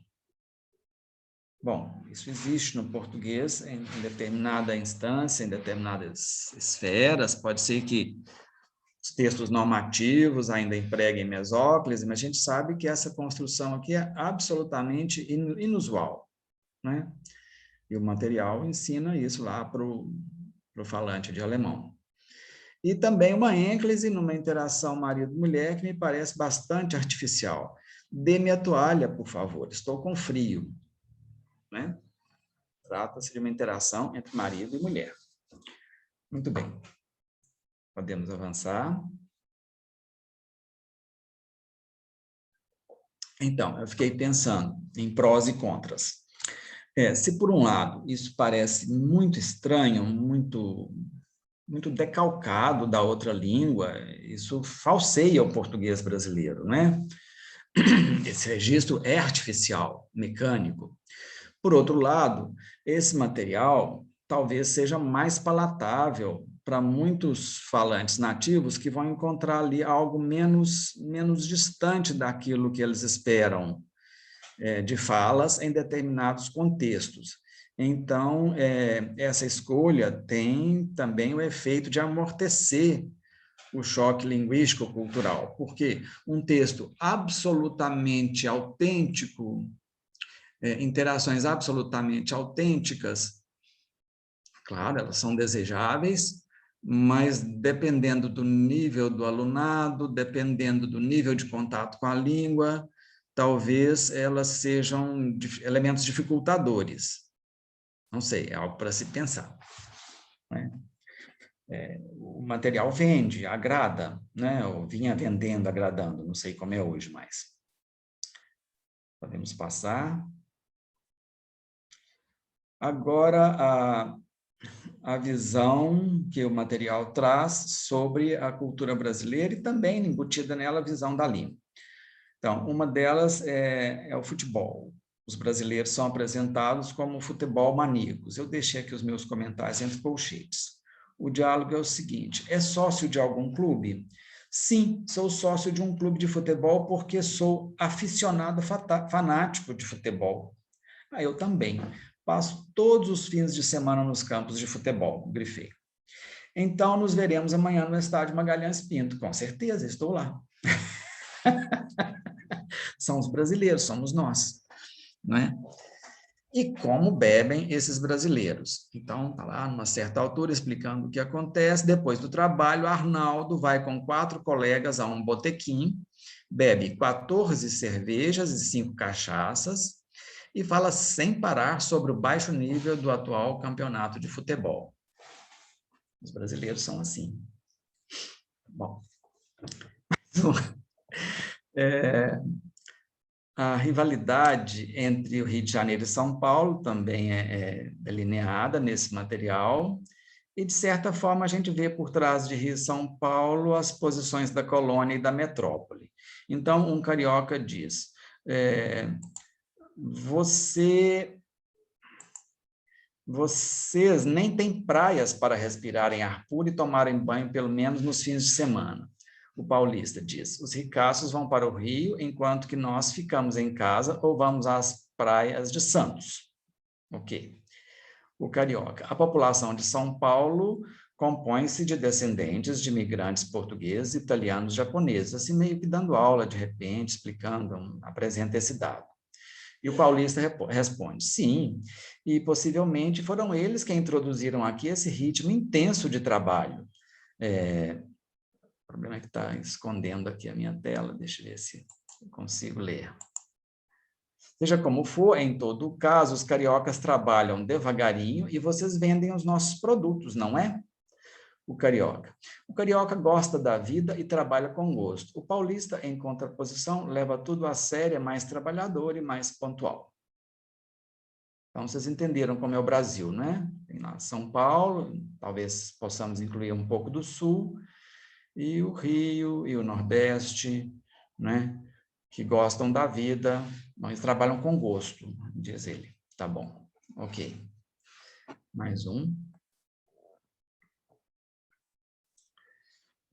Bom, isso existe no português em determinada instância, em determinadas esferas. Pode ser que os textos normativos ainda empreguem mesóclise, mas a gente sabe que essa construção aqui é absolutamente inusual, né? E o material ensina isso lá para o falante de alemão. E também uma ênclise numa interação marido-mulher que me parece bastante artificial. Dê-me a toalha, por favor, estou com frio. Né? Trata-se de uma interação entre marido e mulher. Muito bem. Podemos avançar. Então, eu fiquei pensando em prós e contras. Se por um lado isso parece muito estranho, muito decalcado da outra língua, isso falseia o português brasileiro, né? Esse registro é artificial, mecânico. Por outro lado, esse material talvez seja mais palatável para muitos falantes nativos que vão encontrar ali algo menos distante daquilo que eles esperam de falas em determinados contextos. Então, essa escolha tem também o efeito de amortecer o choque linguístico-cultural, porque um texto absolutamente autêntico, interações absolutamente autênticas, claro, elas são desejáveis, mas dependendo do nível do alunado, dependendo do nível de contato com a língua, talvez elas sejam elementos dificultadores. Não sei, é algo para se pensar. Né? O material vende, agrada, né? Ou vinha vendendo, agradando, não sei como é hoje mais. Podemos passar. Agora, a visão que o material traz sobre a cultura brasileira e também embutida nela a visão da língua. Então, uma delas é o futebol. os brasileiros são apresentados como futebol maníacos. Eu deixei aqui os meus comentários entre colchetes. O diálogo é o seguinte: é sócio de algum clube? Sim, sou sócio de um clube de futebol porque sou aficionado fanático de futebol. Eu também. Passo todos os fins de semana nos campos de futebol, grifei. Então, nos veremos amanhã no estádio Magalhães Pinto. Com certeza, estou lá. São os brasileiros, somos nós, não é? E como bebem esses brasileiros? Então, está lá, numa certa altura, explicando o que acontece. Depois do trabalho, Arnaldo vai com 4 colegas a um botequim, bebe 14 cervejas e 5 cachaças e fala sem parar sobre o baixo nível do atual campeonato de futebol. Os brasileiros são assim. Bom, a rivalidade entre o Rio de Janeiro e São Paulo também é delineada nesse material, e, de certa forma, a gente vê por trás de Rio e São Paulo as posições da colônia e da metrópole. Então, um carioca diz, vocês nem têm praias para respirarem ar puro e tomarem banho, pelo menos nos fins de semana. O paulista diz, os ricaços vão para o Rio, enquanto que nós ficamos em casa ou vamos às praias de Santos. Ok. O carioca, a população de São Paulo compõe-se de descendentes de imigrantes portugueses, italianos, japoneses, assim meio que dando aula de repente, explicando, apresenta esse dado. E o paulista responde, sim, e possivelmente foram eles que introduziram aqui esse ritmo intenso de trabalho. O problema é que está escondendo aqui a minha tela, deixa eu ver se eu consigo ler. Seja como for, em todo caso, os cariocas trabalham devagarinho e vocês vendem os nossos produtos, não é? O carioca gosta da vida e trabalha com gosto. O paulista, em contraposição, leva tudo a sério, é mais trabalhador e mais pontual. Então, vocês entenderam como é o Brasil, né? Tem lá São Paulo, talvez possamos incluir um pouco do Sul, e o Rio e o Nordeste, né? Que gostam da vida, mas trabalham com gosto, diz ele. Tá bom, ok. Mais um.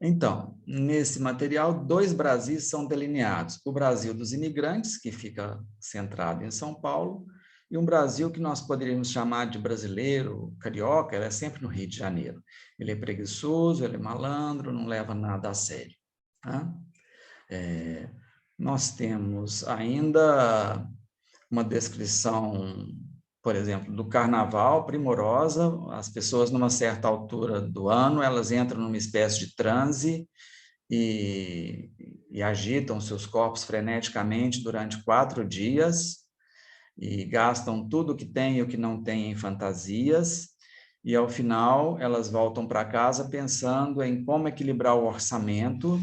Então, nesse material, 2 Brasis são delineados. O Brasil dos imigrantes, que fica centrado em São Paulo, e um Brasil que nós poderíamos chamar de brasileiro, carioca, ele é sempre no Rio de Janeiro. Ele é preguiçoso, ele é malandro, não leva nada a sério. Tá? Nós temos ainda uma descrição, por exemplo, do carnaval primorosa. As pessoas, numa certa altura do ano, elas entram numa espécie de transe e agitam seus corpos freneticamente durante 4 dias e gastam tudo o que tem e o que não tem em fantasias, e, ao final, elas voltam para casa pensando em como equilibrar o orçamento,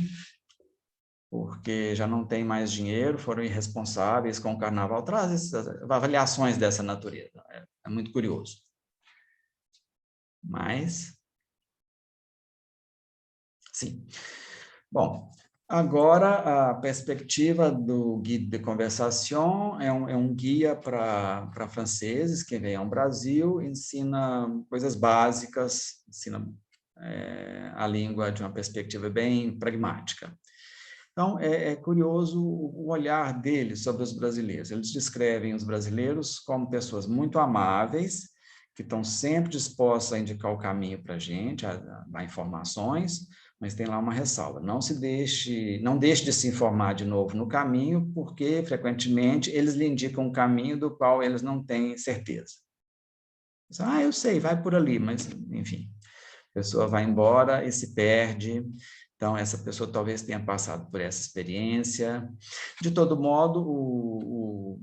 porque já não tem mais dinheiro, foram irresponsáveis com o carnaval. Traz essas avaliações dessa natureza. É muito curioso. Mas, sim. Bom, agora a perspectiva do Guide de Conversation é um guia para franceses que vêm ao Brasil, ensina coisas básicas, ensina a língua de uma perspectiva bem pragmática. Então, é curioso o olhar deles sobre os brasileiros. Eles descrevem os brasileiros como pessoas muito amáveis, que estão sempre dispostas a indicar o caminho para a gente, a dar informações, mas tem lá uma ressalva: não deixe de se informar de novo no caminho, porque, frequentemente, eles lhe indicam um caminho do qual eles não têm certeza. Eu sei, vai por ali, mas, enfim, a pessoa vai embora e se perde. Então, essa pessoa talvez tenha passado por essa experiência. De todo modo,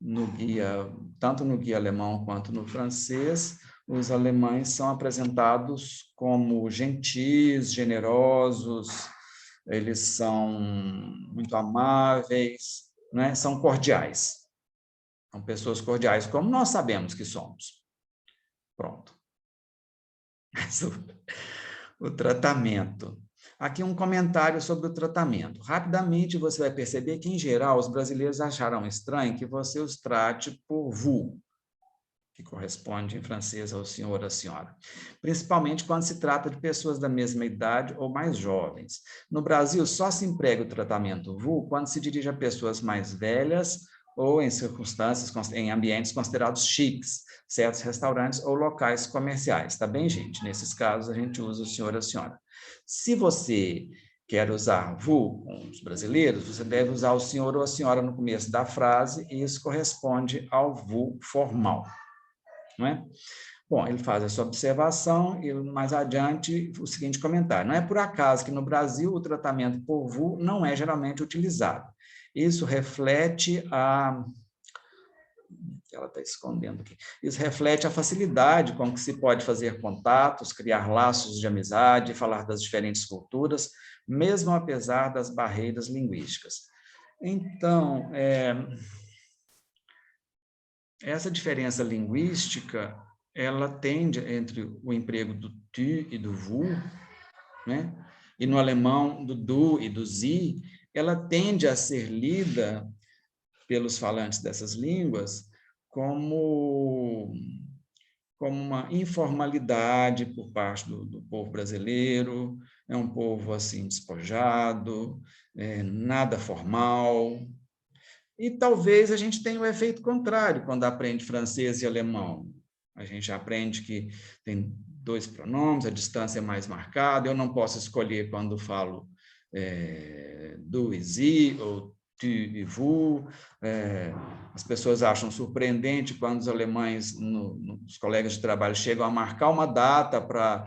no guia, tanto no guia alemão quanto no francês, os alemães são apresentados como gentis, generosos, eles são muito amáveis, né? São cordiais. São pessoas cordiais, como nós sabemos que somos. Pronto. O tratamento. Aqui um comentário sobre o tratamento. Rapidamente você vai perceber que, em geral, os brasileiros acharão estranho que você os trate por vous, que corresponde em francês ao senhor ou à senhora, principalmente quando se trata de pessoas da mesma idade ou mais jovens. No Brasil, só se emprega o tratamento vous quando se dirige a pessoas mais velhas ou em circunstâncias, em ambientes considerados chiques, certos restaurantes ou locais comerciais. Tá bem, gente? Nesses casos, a gente usa o senhor ou a senhora. Se você quer usar vous com os brasileiros, você deve usar o senhor ou a senhora no começo da frase, e isso corresponde ao vous formal. Não é? Bom, ele faz essa observação e mais adiante o seguinte comentário: não é por acaso que no Brasil o tratamento por vous não é geralmente utilizado. Isso reflete ela está escondendo aqui. Isso reflete a facilidade com que se pode fazer contatos, criar laços de amizade, falar das diferentes culturas, mesmo apesar das barreiras linguísticas. Então, essa diferença linguística, ela tende entre o emprego do tu e do vous, né? E no alemão do du e do sie, ela tende a ser lida pelos falantes dessas línguas como uma informalidade por parte do povo brasileiro, é um povo assim despojado, nada formal. E talvez a gente tenha o efeito contrário quando aprende francês e alemão. A gente aprende que tem 2 pronomes, a distância é mais marcada, eu não posso escolher quando falo du e sie, ou tu e vous. As pessoas acham surpreendente quando os alemães, os colegas de trabalho, chegam a marcar uma data para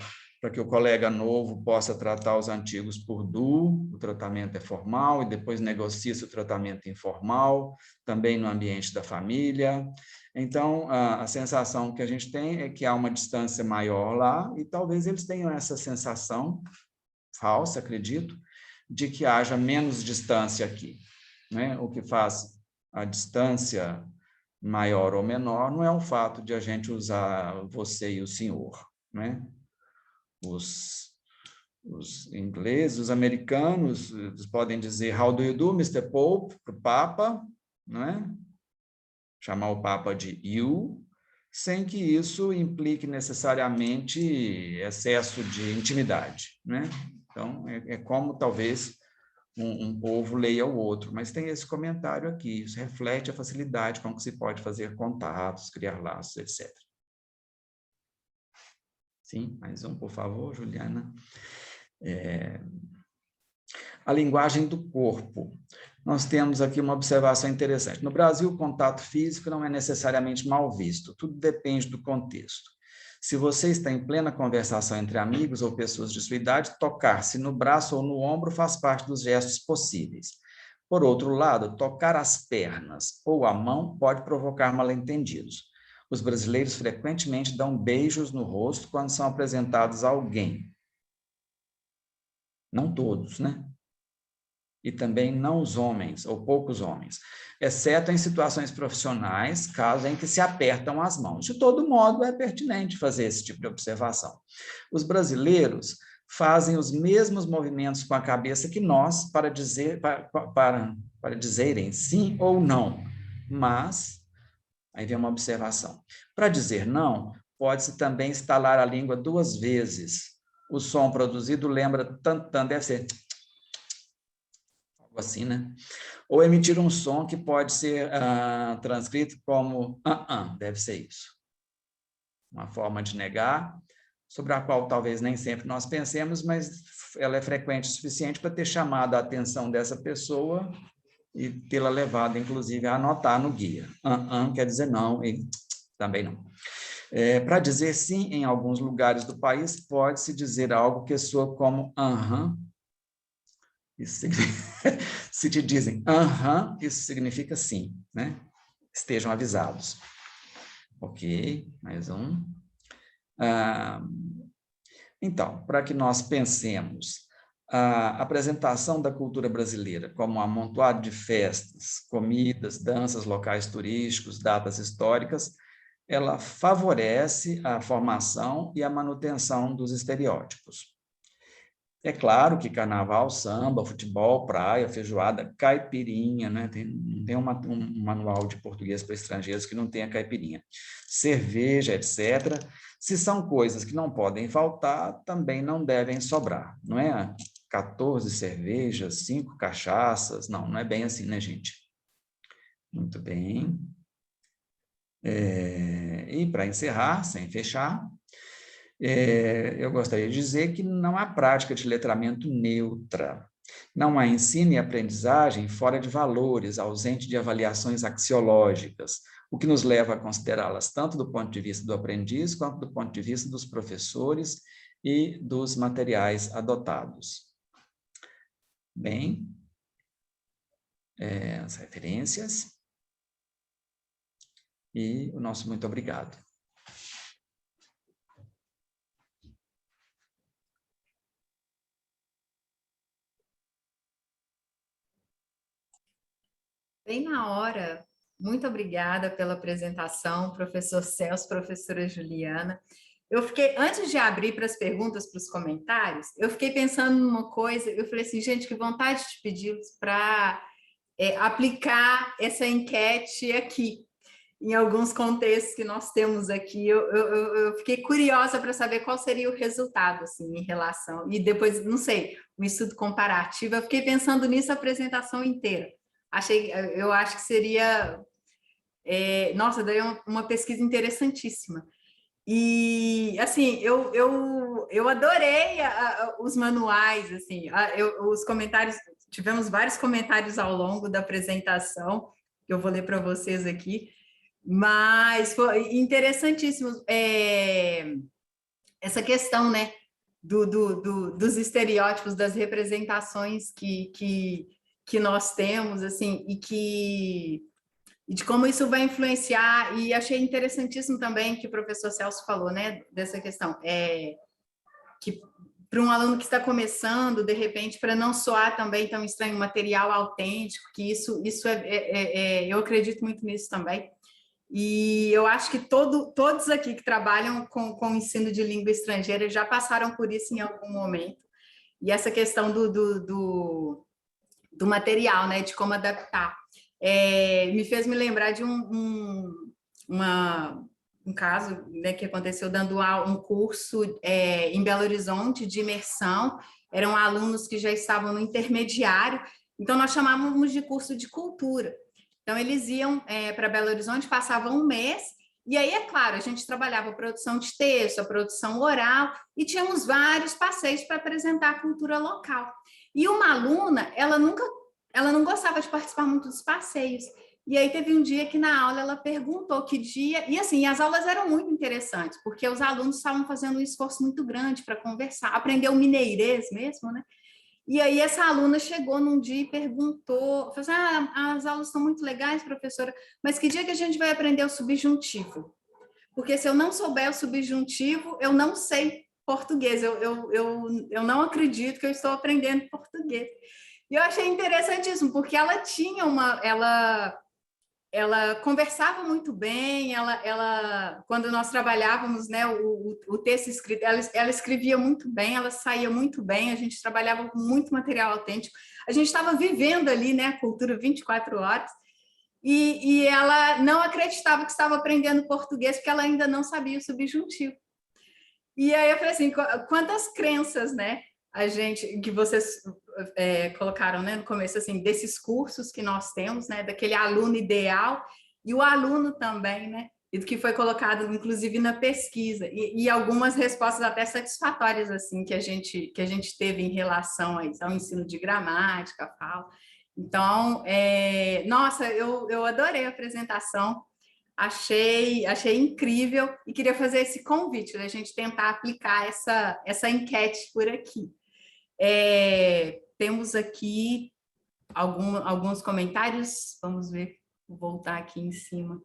que o colega novo possa tratar os antigos por du, o tratamento é formal, e depois negocia-se o tratamento informal, também no ambiente da família. Então, a sensação que a gente tem é que há uma distância maior lá, e talvez eles tenham essa sensação, falsa, acredito, de que haja menos distância aqui, né? O que faz a distância maior ou menor não é o fato de a gente usar você e o senhor, né? Os ingleses, os americanos, eles podem dizer how do you do, Mr. Pope, para o Papa, né? Chamar o Papa de you, sem que isso implique necessariamente excesso de intimidade, né? Então, é como talvez um povo leia o outro, mas tem esse comentário aqui, isso reflete a facilidade com que se pode fazer contatos, criar laços, etc. Sim, mais um, por favor, Juliana. A linguagem do corpo. Nós temos aqui uma observação interessante. No Brasil, o contato físico não é necessariamente mal visto, tudo depende do contexto. Se você está em plena conversação entre amigos ou pessoas de sua idade, tocar-se no braço ou no ombro faz parte dos gestos possíveis. Por outro lado, tocar as pernas ou a mão pode provocar mal-entendidos. Os brasileiros frequentemente dão beijos no rosto quando são apresentados a alguém. Não todos, né? E também não os homens, ou poucos homens, exceto em situações profissionais, casos em que se apertam as mãos. De todo modo, é pertinente fazer esse tipo de observação. Os brasileiros fazem os mesmos movimentos com a cabeça que nós para dizerem sim ou não, mas, aí vem uma observação, para dizer não, pode-se também estalar a língua 2 vezes. O som produzido lembra tan-tan, deve ser assim, né? Ou emitir um som que pode ser transcrito como deve ser isso. Uma forma de negar, sobre a qual talvez nem sempre nós pensemos, mas ela é frequente o suficiente para ter chamado a atenção dessa pessoa e tê-la levado, inclusive, a anotar no guia. Quer dizer não, e também não. Para dizer sim, em alguns lugares do país, pode-se dizer algo que soa como isso significa, se te dizem isso significa sim, né? Estejam avisados. Ok, mais um. Então, para que nós pensemos a apresentação da cultura brasileira como um amontoado de festas, comidas, danças, locais turísticos, datas históricas, ela favorece a formação e a manutenção dos estereótipos. É claro que carnaval, samba, futebol, praia, feijoada, caipirinha, né? Não tem um manual de português para estrangeiros que não tenha caipirinha. Cerveja, etc. Se são coisas que não podem faltar, também não devem sobrar, não é? 14 cervejas, 5 cachaças, não é bem assim, né, gente? Muito bem. E para encerrar, sem fechar, eu gostaria de dizer que não há prática de letramento neutra. Não há ensino e aprendizagem fora de valores, ausente de avaliações axiológicas, o que nos leva a considerá-las tanto do ponto de vista do aprendiz, quanto do ponto de vista dos professores e dos materiais adotados. Bem, as referências. E o nosso muito obrigado. Bem na hora. Muito obrigada pela apresentação, professor Celso, professora Juliana. Eu fiquei, antes de abrir para as perguntas, para os comentários, eu fiquei pensando numa coisa, eu falei assim, gente, que vontade de pedir para aplicar essa enquete aqui, em alguns contextos que nós temos aqui. Eu fiquei curiosa para saber qual seria o resultado, assim, em relação, e depois, não sei, um estudo comparativo, eu fiquei pensando nisso a apresentação inteira. Eu acho que seria, nossa, daí uma pesquisa interessantíssima. E, assim, eu adorei os manuais, assim, os comentários, tivemos vários comentários ao longo da apresentação, que eu vou ler para vocês aqui, mas foi interessantíssimo essa questão, né, dos estereótipos, das representações que nós temos, assim, e de como isso vai influenciar, e achei interessantíssimo também que o professor Celso falou, né, dessa questão, que para um aluno que está começando, de repente, para não soar também tão estranho, material autêntico, que isso eu acredito muito nisso também, e eu acho que todos aqui que trabalham com o ensino de língua estrangeira já passaram por isso em algum momento, e essa questão do material, né, de como adaptar. Me fez me lembrar de um caso, né, que aconteceu dando um curso em Belo Horizonte de imersão, eram alunos que já estavam no intermediário, então nós chamávamos de curso de cultura. Então eles iam para Belo Horizonte, passavam um mês, e aí, é claro, a gente trabalhava a produção de texto, a produção oral, e tínhamos vários passeios para apresentar a cultura local. E uma aluna, ela não gostava de participar muito dos passeios. E aí teve um dia que na aula ela perguntou que dia... E assim, as aulas eram muito interessantes, porque os alunos estavam fazendo um esforço muito grande para conversar, aprender o mineirês mesmo, né? E aí essa aluna chegou num dia e perguntou, falou assim, as aulas estão muito legais, professora, mas que dia que a gente vai aprender o subjuntivo? Porque se eu não souber o subjuntivo, eu não sei português, eu não acredito que eu estou aprendendo português. E eu achei interessantíssimo, porque ela tinha ela conversava muito bem, quando nós trabalhávamos, né, o texto escrito, ela escrevia muito bem, ela saía muito bem, a gente trabalhava com muito material autêntico, a gente estava vivendo ali, né, a cultura 24 horas, e ela não acreditava que estava aprendendo português, porque ela ainda não sabia o subjuntivo. E aí eu falei assim, quantas crenças, né, que vocês colocaram, né, no começo, assim, desses cursos que nós temos, né, daquele aluno ideal, e o aluno também, né, e do que foi colocado, inclusive, na pesquisa, e algumas respostas até satisfatórias, assim, que a gente teve em relação ao ensino de gramática, fala. Então, nossa, eu adorei a apresentação, achei incrível, e queria fazer esse convite, da gente tentar aplicar essa enquete por aqui. Temos aqui alguns comentários, vamos ver, vou voltar aqui em cima.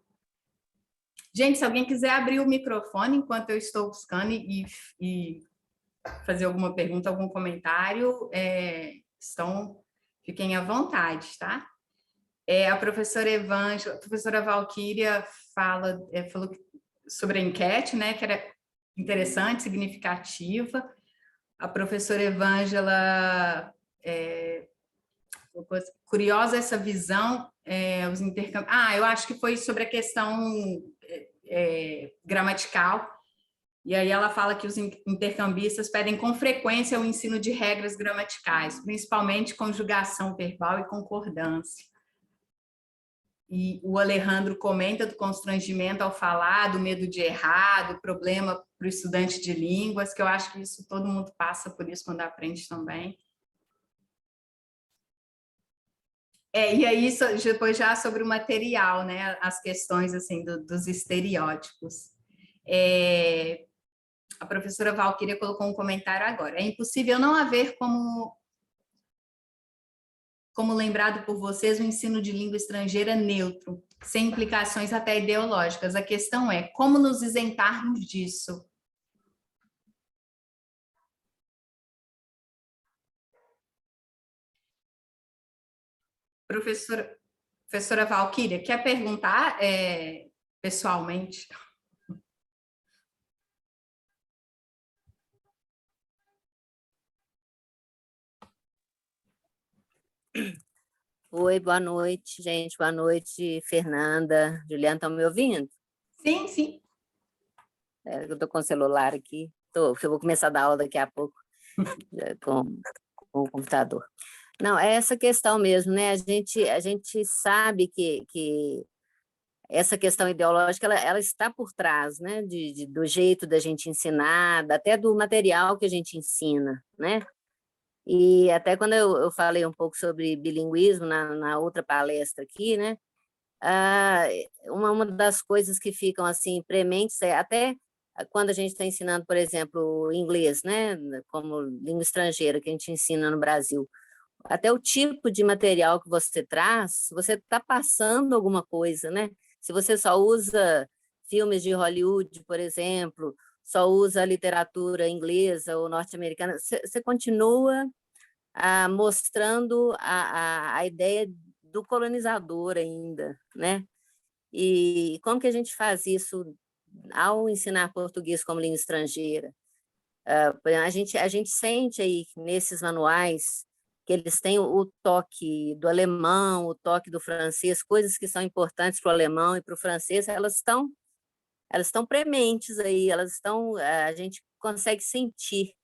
Gente, se alguém quiser abrir o microfone enquanto eu estou buscando e fazer alguma pergunta, algum comentário, fiquem à vontade, tá? A professora Evângela, a professora Valquíria falou sobre a enquete, né, que era interessante, significativa. A professora Evângela, curiosa essa visão, os intercâmbios. Eu acho que foi sobre a questão gramatical, e aí ela fala que os intercambistas pedem com frequência o ensino de regras gramaticais, principalmente conjugação verbal e concordância. E o Alejandro comenta do constrangimento ao falar, do medo de errar, do problema para o estudante de línguas, que eu acho que isso todo mundo passa por isso quando aprende também. E aí, depois já sobre o material, né, as questões assim, dos estereótipos. A professora Valquíria colocou um comentário agora. É impossível não haver como lembrado por vocês, o ensino de língua estrangeira neutro, sem implicações até ideológicas. A questão é como nos isentarmos disso. Professora Valquíria, quer perguntar pessoalmente? Oi, boa noite, gente. Boa noite, Fernanda. Juliana, estão me ouvindo? Sim, sim. Eu estou com o celular aqui. Eu vou começar a dar aula daqui a pouco com o computador. Não, é essa questão mesmo, né? A gente sabe que essa questão ideológica ela está por trás, né? Do jeito da gente ensinar, até do material que a gente ensina, né? E até quando eu falei um pouco sobre bilinguismo na outra palestra aqui, né? Uma das coisas que ficam assim prementes é até quando a gente está ensinando, por exemplo, inglês, né? Como língua estrangeira que a gente ensina no Brasil. Até o tipo de material que você traz, você está passando alguma coisa, né? Se você só usa filmes de Hollywood, por exemplo, só usa literatura inglesa ou norte-americana, você continua mostrando a ideia do colonizador ainda, né? E como que a gente faz isso ao ensinar português como língua estrangeira? A gente sente aí nesses manuais que eles têm o toque do alemão, o toque do francês, coisas que são importantes para o alemão e para o francês, elas estão prementes aí, a gente consegue sentir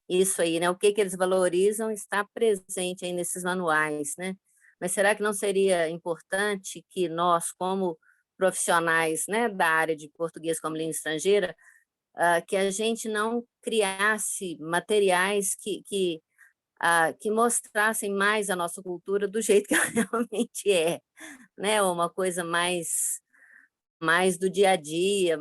isso aí, né? O que eles valorizam está presente aí nesses manuais, né? Mas será que não seria importante que nós, como profissionais, né, da área de português como língua estrangeira, que a gente não criasse materiais que mostrassem mais a nossa cultura do jeito que ela realmente é, né? Uma coisa mais do dia a dia,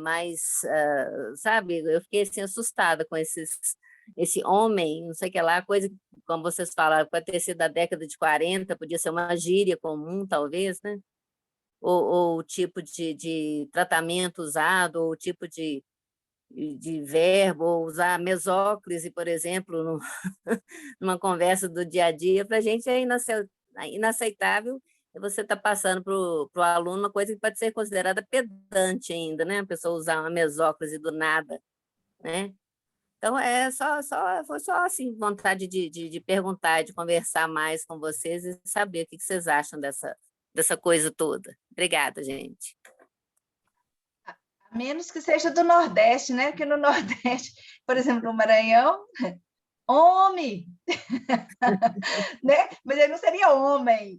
sabe? Eu fiquei assim, assustada com esse homem, não sei o que lá, coisa, como vocês falaram, pode ter sido da década de 40, podia ser uma gíria comum, talvez, né? Ou o tipo de tratamento usado, ou o tipo de verbo, ou usar mesóclise, por exemplo, numa conversa do dia a dia, para a gente é inaceitável. Você está passando para o aluno uma coisa que pode ser considerada pedante ainda, né? A pessoa usar uma mesóclise do nada, né? Então, foi só assim, vontade de perguntar, de conversar mais com vocês e saber o que vocês acham dessa coisa toda. Obrigada, gente. A menos que seja do Nordeste, né? Porque no Nordeste, por exemplo, no Maranhão, homem, né? Mas ele não seria homem.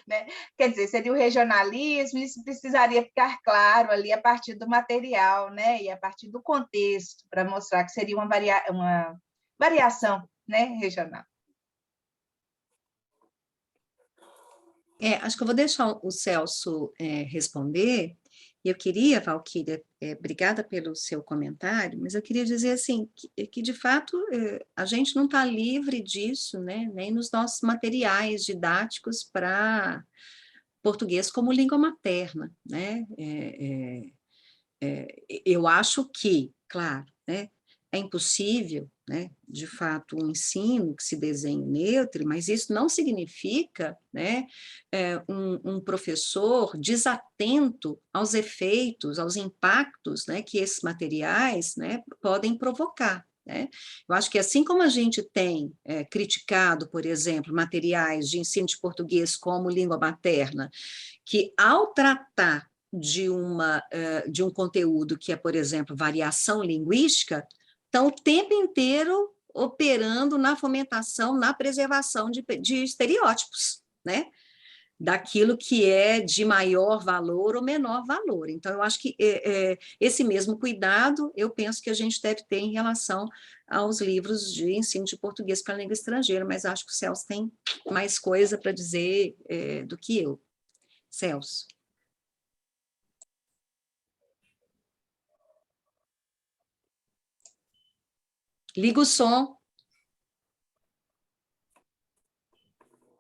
Né? Quer dizer, seria o regionalismo, isso precisaria ficar claro ali a partir do material, né? E a partir do contexto, para mostrar que seria uma variação, né? Regional. Acho que eu vou deixar o Celso responder. Eu queria, Valquíria, obrigada pelo seu comentário, mas eu queria dizer assim, que de fato a gente não está livre disso, né? Nem nos nossos materiais didáticos para português como língua materna, né? Eu acho que, claro, né, é impossível, né, de fato, um ensino que se desenhe neutro, mas isso não significa, né, um professor desatento aos efeitos, aos impactos, né, que esses materiais, né, podem provocar. né? Eu acho que assim como a gente tem criticado, por exemplo, materiais de ensino de português como língua materna, que ao tratar de um conteúdo que é, por exemplo, variação linguística, estão o tempo inteiro operando na fomentação, na preservação de estereótipos, né? Daquilo que é de maior valor ou menor valor. Então, eu acho que esse mesmo cuidado, eu penso que a gente deve ter em relação aos livros de ensino de português para língua estrangeira, mas acho que o Celso tem mais coisa para dizer do que eu. Celso. Liga o som.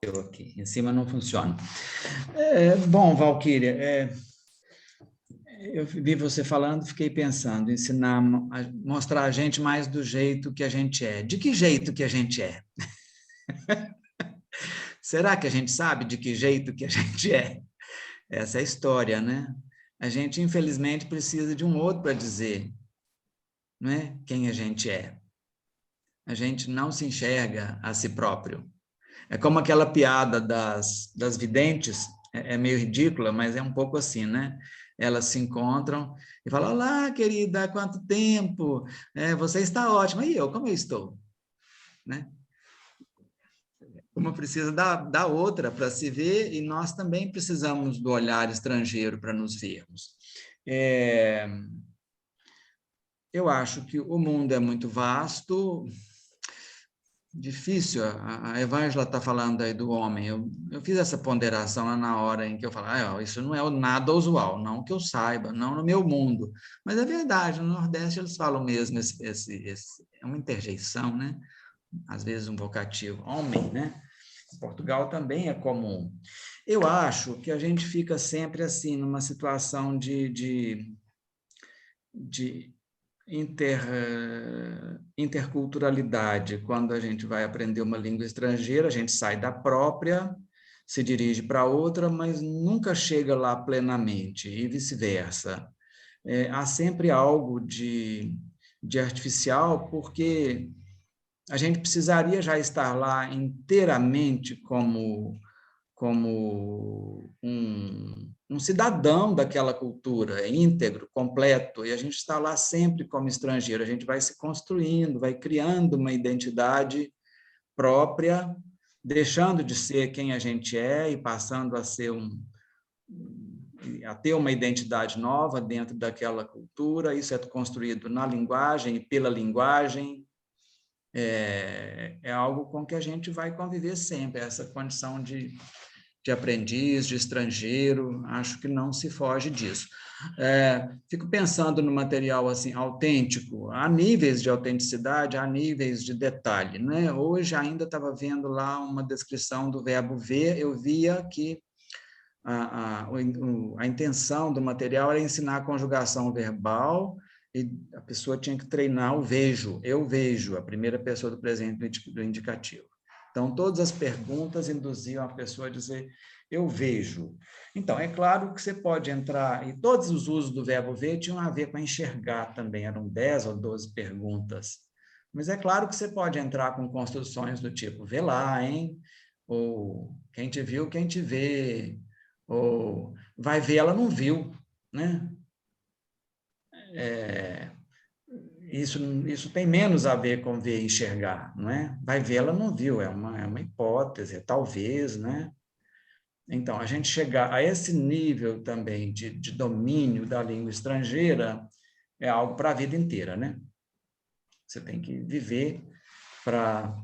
Eu aqui, em cima não funciona. Bom, Valquíria, eu vi você falando, fiquei pensando, ensinar, mostrar a gente mais do jeito que a gente é. De que jeito que a gente é? Será que a gente sabe de que jeito que a gente é? Essa é a história, né? A gente, infelizmente, precisa de um outro para dizer, não é? Quem a gente é. A gente não se enxerga a si próprio. É como aquela piada das videntes, é meio ridícula, mas é um pouco assim, né? Elas se encontram e falam, olá, querida, há quanto tempo? Você está ótima. E eu, como eu estou? Né? Uma precisa da outra para se ver, e nós também precisamos do olhar estrangeiro para nos vermos. Eu acho que o mundo é muito vasto, difícil. A Evângela está falando aí do homem. Eu fiz essa ponderação lá na hora em que eu falei, isso não é nada usual, não que eu saiba, não no meu mundo. Mas é verdade, no Nordeste eles falam mesmo, é uma interjeição, né? Às vezes um vocativo, homem, né? Em Portugal também é comum. Eu acho que a gente fica sempre assim, numa situação de interculturalidade. Quando a gente vai aprender uma língua estrangeira, a gente sai da própria, se dirige para outra, mas nunca chega lá plenamente, e vice-versa. Há sempre algo de artificial, porque a gente precisaria já estar lá inteiramente como um cidadão daquela cultura, íntegro, completo, e a gente está lá sempre como estrangeiro, a gente vai se construindo, vai criando uma identidade própria, deixando de ser quem a gente é e passando a ser a ter uma identidade nova dentro daquela cultura. Isso é construído na linguagem e pela linguagem. É algo com que a gente vai conviver sempre, essa condição de aprendiz, de estrangeiro, acho que não se foge disso. Fico pensando no material assim, autêntico, há níveis de autenticidade, há níveis de detalhe, né? Hoje ainda estava vendo lá uma descrição do verbo ver, eu via que a intenção do material era ensinar a conjugação verbal, e a pessoa tinha que treinar o vejo, eu vejo, a primeira pessoa do presente do indicativo. Então, todas as perguntas induziam a pessoa a dizer, eu vejo. Então, é claro que você pode entrar, e todos os usos do verbo ver tinham a ver com enxergar também, eram 10 ou 12 perguntas. Mas é claro que você pode entrar com construções do tipo, vê lá, hein? Ou quem te viu, quem te vê. Ou vai ver, ela não viu, né? Isso tem menos a ver com ver e enxergar, não é? Vai ver, ela não viu, é uma hipótese, talvez, né? Então, a gente chegar a esse nível também de domínio da língua estrangeira é algo para a vida inteira, né? Você tem que viver para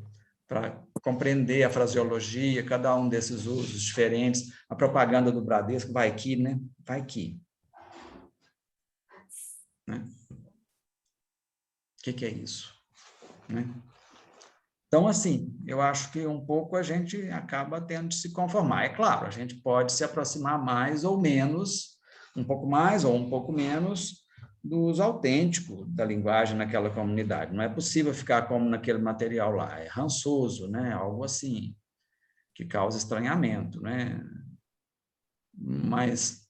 compreender a fraseologia, cada um desses usos diferentes, a propaganda do Bradesco, vai que, né? Vai que. Né? O que é isso? Né? Então, assim, eu acho que um pouco a gente acaba tendo de se conformar. É claro, a gente pode se aproximar mais ou menos, um pouco mais ou um pouco menos, do uso autêntico da linguagem naquela comunidade. Não é possível ficar como naquele material lá, é rançoso, né? Algo assim, que causa estranhamento, né? Mas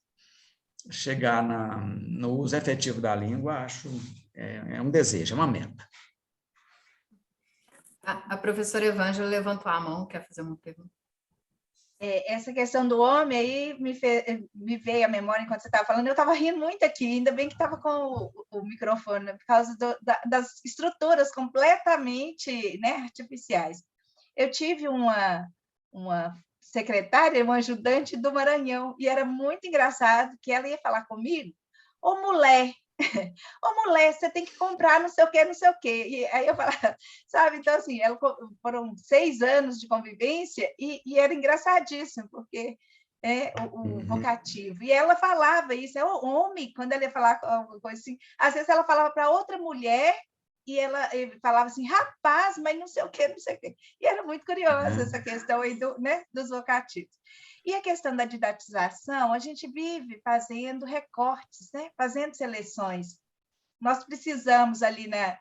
chegar no uso efetivo da língua, acho, é um desejo, é uma meta. A professora Evângela levantou a mão, quer fazer uma pergunta? Essa questão do homem aí me veio à memória enquanto você estava falando. Eu estava rindo muito aqui, ainda bem que estava com o microfone, né, por causa das estruturas completamente, né, artificiais. Eu tive uma secretária, uma ajudante do Maranhão, e era muito engraçado que ela ia falar comigo: ô mulher, ô mulher, você tem que comprar não sei o quê, não sei o quê. E aí eu falava, sabe? Então, assim, foram 6 anos de convivência e era engraçadíssimo, porque o vocativo. E ela falava isso, é o homem, quando ela ia falar alguma coisa assim, às vezes ela falava para outra mulher e ele falava assim, rapaz, mas não sei o quê, não sei o quê. E era muito curiosa essa questão aí dos vocativos. E a questão da didatização, a gente vive fazendo recortes, né? Fazendo seleções. Nós precisamos ali, né?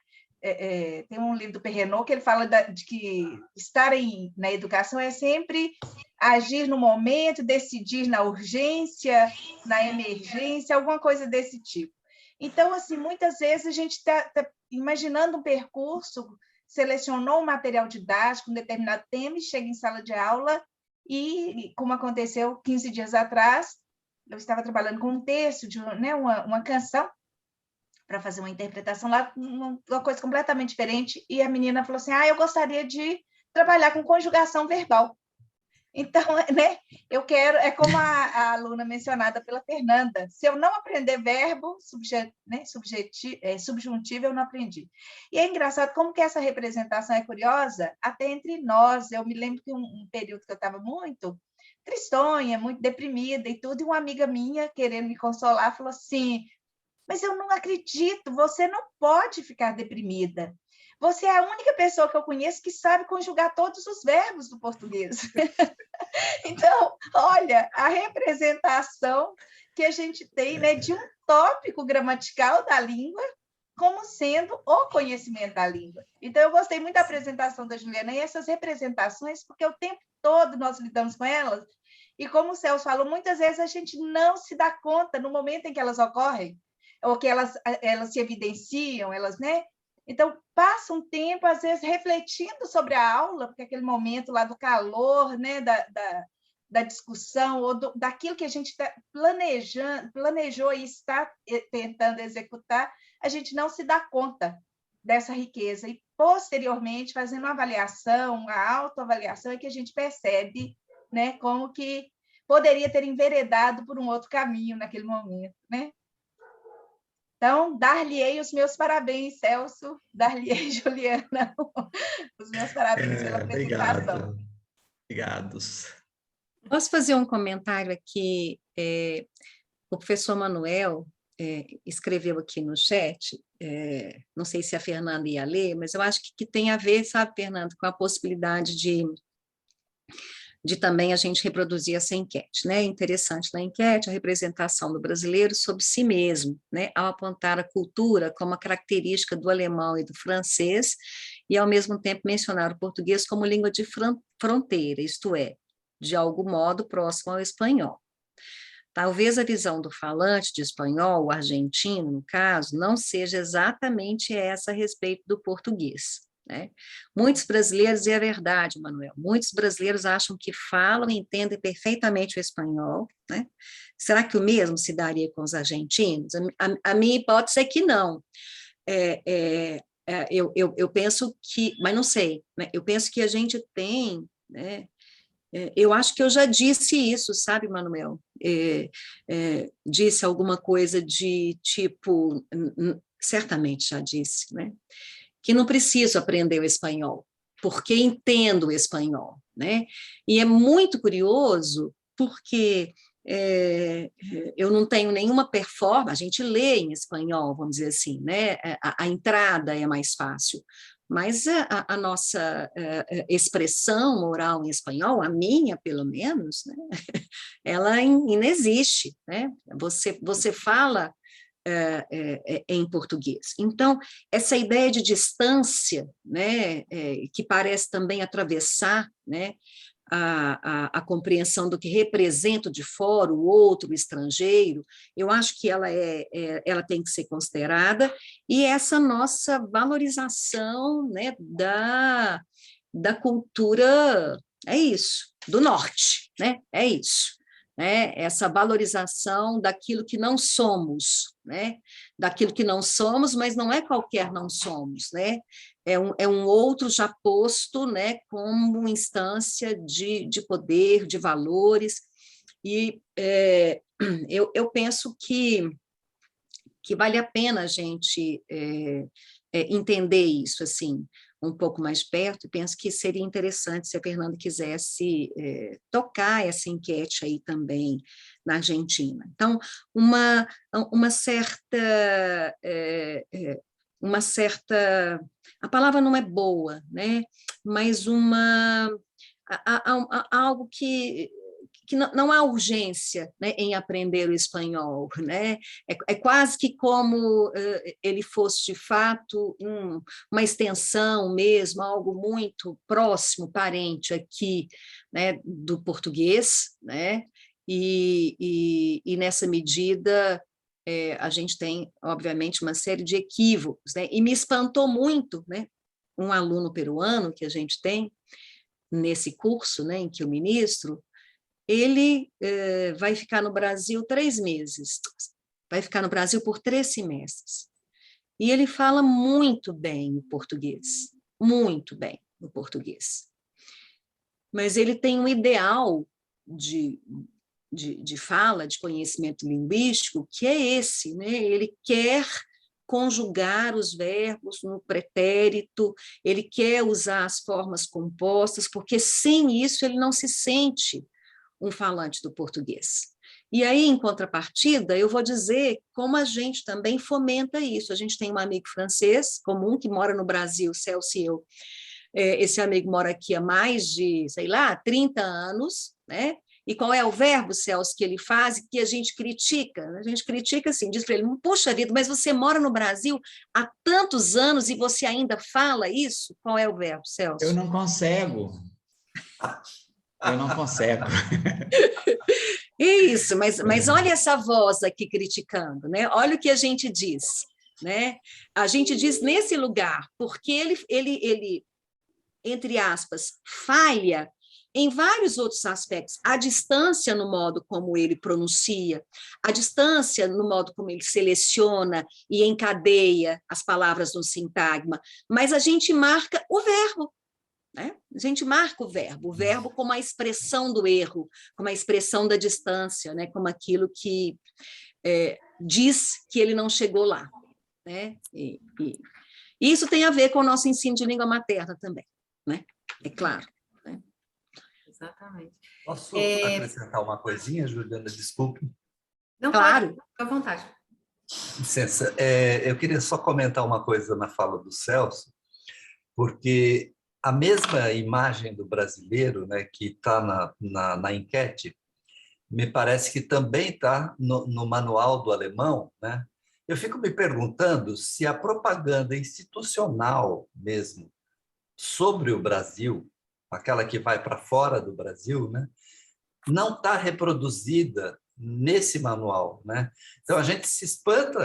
Tem um livro do Perrenot que ele fala de que estar na educação é sempre agir no momento, decidir na urgência, na emergência, alguma coisa desse tipo. Então, assim, muitas vezes a gente está imaginando um percurso, selecionou um material didático, um determinado tema, e chega em sala de aula e, como aconteceu 15 dias atrás, eu estava trabalhando com um texto de uma canção para fazer uma interpretação lá, uma coisa completamente diferente, e a menina falou assim, eu gostaria de trabalhar com conjugação verbal. Então, né, eu quero, é como a aluna mencionada pela Fernanda, se eu não aprender verbo subjuntivo, eu não aprendi. E é engraçado como que essa representação é curiosa, até entre nós. Eu me lembro que um período que eu estava muito tristonha, muito deprimida e tudo, e uma amiga minha, querendo me consolar, falou assim, mas eu não acredito, você não pode ficar deprimida. Você é a única pessoa que eu conheço que sabe conjugar todos os verbos do português. Então, olha, a representação que a gente tem, né, de um tópico gramatical da língua como sendo o conhecimento da língua. Então, eu gostei muito da apresentação da Juliana e essas representações, porque o tempo todo nós lidamos com elas, e como o Celso falou, muitas vezes a gente não se dá conta no momento em que elas ocorrem, ou que elas se evidenciam, né? Então, passa um tempo, às vezes, refletindo sobre a aula, porque aquele momento lá do calor, né, da discussão, ou daquilo que a gente planejou e está tentando executar, a gente não se dá conta dessa riqueza. E, posteriormente, fazendo uma avaliação, uma autoavaliação, é que a gente percebe, né, como que poderia ter enveredado por um outro caminho naquele momento, né? Então, dar-lhe-ei os meus parabéns, Celso, dar-lhe-ei, Juliana, os meus parabéns pela apresentação. Obrigados. Posso fazer um comentário aqui? O professor Manuel escreveu aqui no chat, não sei se a Fernanda ia ler, mas eu acho que tem a ver, sabe, Fernanda, com a possibilidade de também a gente reproduzir essa enquete, né? Interessante na enquete a representação do brasileiro sobre si mesmo, né? Ao apontar a cultura como a característica do alemão e do francês, e ao mesmo tempo mencionar o português como língua de fronteira, isto é, de algum modo próximo ao espanhol. Talvez a visão do falante de espanhol, o argentino, no caso, não seja exatamente essa a respeito do português, né? Muitos brasileiros, e é verdade, Manuel, muitos brasileiros acham que falam e entendem perfeitamente o espanhol, né? Será que o mesmo se daria com os argentinos? A minha hipótese é que não. Eu penso que, mas não sei, né? Eu penso que a gente tem, né? Eu acho que eu já disse isso, sabe, Manuel? Disse alguma coisa de tipo, certamente já disse, né? Que não preciso aprender o espanhol, porque entendo o espanhol, né? E é muito curioso, porque eu não tenho nenhuma performance, a gente lê em espanhol, vamos dizer assim, né? A entrada é mais fácil, mas a nossa expressão oral em espanhol, a minha, pelo menos, né? Ela inexiste, né? Você fala em português. Então, essa ideia de distância, né, que parece também atravessar, né, a compreensão do que representa de fora o outro, o estrangeiro, eu acho que ela tem que ser considerada, e essa nossa valorização, né, da cultura, é isso, do norte, né, é isso. Né, essa valorização daquilo que não somos, né, daquilo que não somos, mas não é qualquer não somos, né, é um outro já posto, né, como instância de poder, de valores, e eu penso que vale a pena a gente entender isso, assim, um pouco mais perto, e penso que seria interessante se a Fernanda quisesse tocar essa enquete aí também na Argentina. Então, uma certa, a palavra não é boa, né? Mas algo que não há urgência, né, em aprender o espanhol, né? É quase que como ele fosse, de fato, uma extensão mesmo, algo muito próximo, parente aqui, né, do português, né? E nessa medida, a gente tem, obviamente, uma série de equívocos, né? E me espantou muito, né, um aluno peruano que a gente tem nesse curso, né, em que eu ministro, ele vai ficar no Brasil 3 meses, vai ficar no Brasil por 3 semestres. E ele fala muito bem o português, muito bem o português. Mas ele tem um ideal de fala, de conhecimento linguístico, que é esse, né? Ele quer conjugar os verbos no pretérito, ele quer usar as formas compostas, porque sem isso ele não se sente um falante do português. E aí, em contrapartida, eu vou dizer como a gente também fomenta isso. A gente tem um amigo francês comum que mora no Brasil, Celso e eu. Esse amigo mora aqui há mais de, sei lá, 30 anos, né? E qual é o verbo, Celso, que ele faz e que a gente critica? A gente critica assim, diz para ele, puxa vida, mas você mora no Brasil há tantos anos e você ainda fala isso? Qual é o verbo, Celso? Eu não consigo. Eu não consigo. Isso, mas olha essa voz aqui criticando, né? Olha o que a gente diz, né? A gente diz nesse lugar, porque ele entre aspas, falha em vários outros aspectos. A distância no modo como ele pronuncia, a distância no modo como ele seleciona e encadeia as palavras no sintagma, mas a gente marca o verbo. Né? A gente marca o verbo como a expressão do erro, como a expressão da distância, né? Como aquilo que diz que ele não chegou lá. Né? E isso tem a ver com o nosso ensino de língua materna também, né? É claro. Né? Exatamente. Posso acrescentar uma coisinha, Juliana? Desculpe. Não, claro. Fica à vontade. Licença, eu queria só comentar uma coisa na fala do Celso, porque a mesma imagem do brasileiro, né, que está na enquete, me parece que também está no manual do alemão, né? Eu fico me perguntando se a propaganda institucional mesmo sobre o Brasil, aquela que vai para fora do Brasil, né, não está reproduzida nesse manual, né? Então a gente se espanta,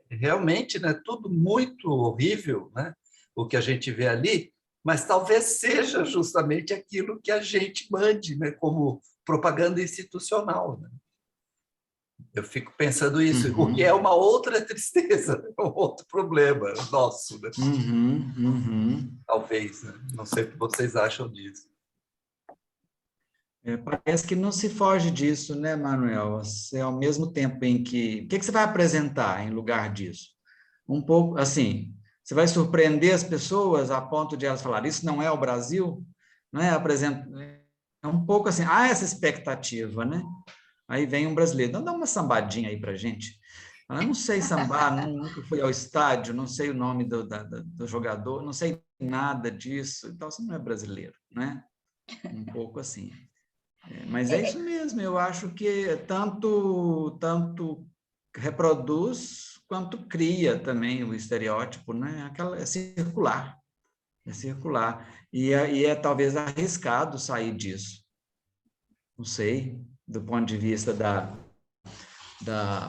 realmente, né, tudo muito horrível, né, o que a gente vê ali, mas talvez seja justamente aquilo que a gente mande, né, como propaganda institucional. Né? Eu fico pensando isso, o que é uma outra tristeza, um outro problema nosso. Né? Talvez, né? Não sei o que vocês acham disso. Parece que não se foge disso, né, Manuel? Você, ao mesmo tempo em que... O que você vai apresentar em lugar disso? Um pouco, assim... Você vai surpreender as pessoas a ponto de elas falarem, isso não é o Brasil? Não é? É um pouco assim, há essa expectativa, né? Aí vem um brasileiro, então dá uma sambadinha aí para gente. Eu não sei sambar, nunca fui ao estádio, não sei o nome do jogador, não sei nada disso, então você não é brasileiro, né? Um pouco assim. Mas é isso mesmo, eu acho que tanto reproduz quanto cria também o estereótipo, né? É circular, e é talvez arriscado sair disso, não sei, do ponto de vista da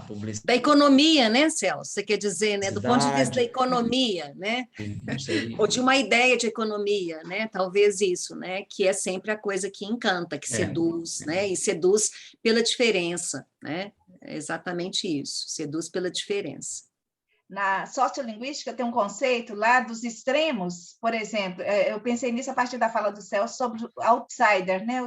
publicidade. Da economia, né, Celso? Você quer dizer, né? Do ponto de vista da economia, né? Não sei. Ou de uma ideia de economia, né? Talvez isso, né? Que é sempre a coisa que encanta, que seduz, né? E seduz pela diferença, né? É exatamente isso, seduz pela diferença. Na sociolinguística tem um conceito lá dos extremos, por exemplo, eu pensei nisso a partir da fala do Celso sobre o outsider, né?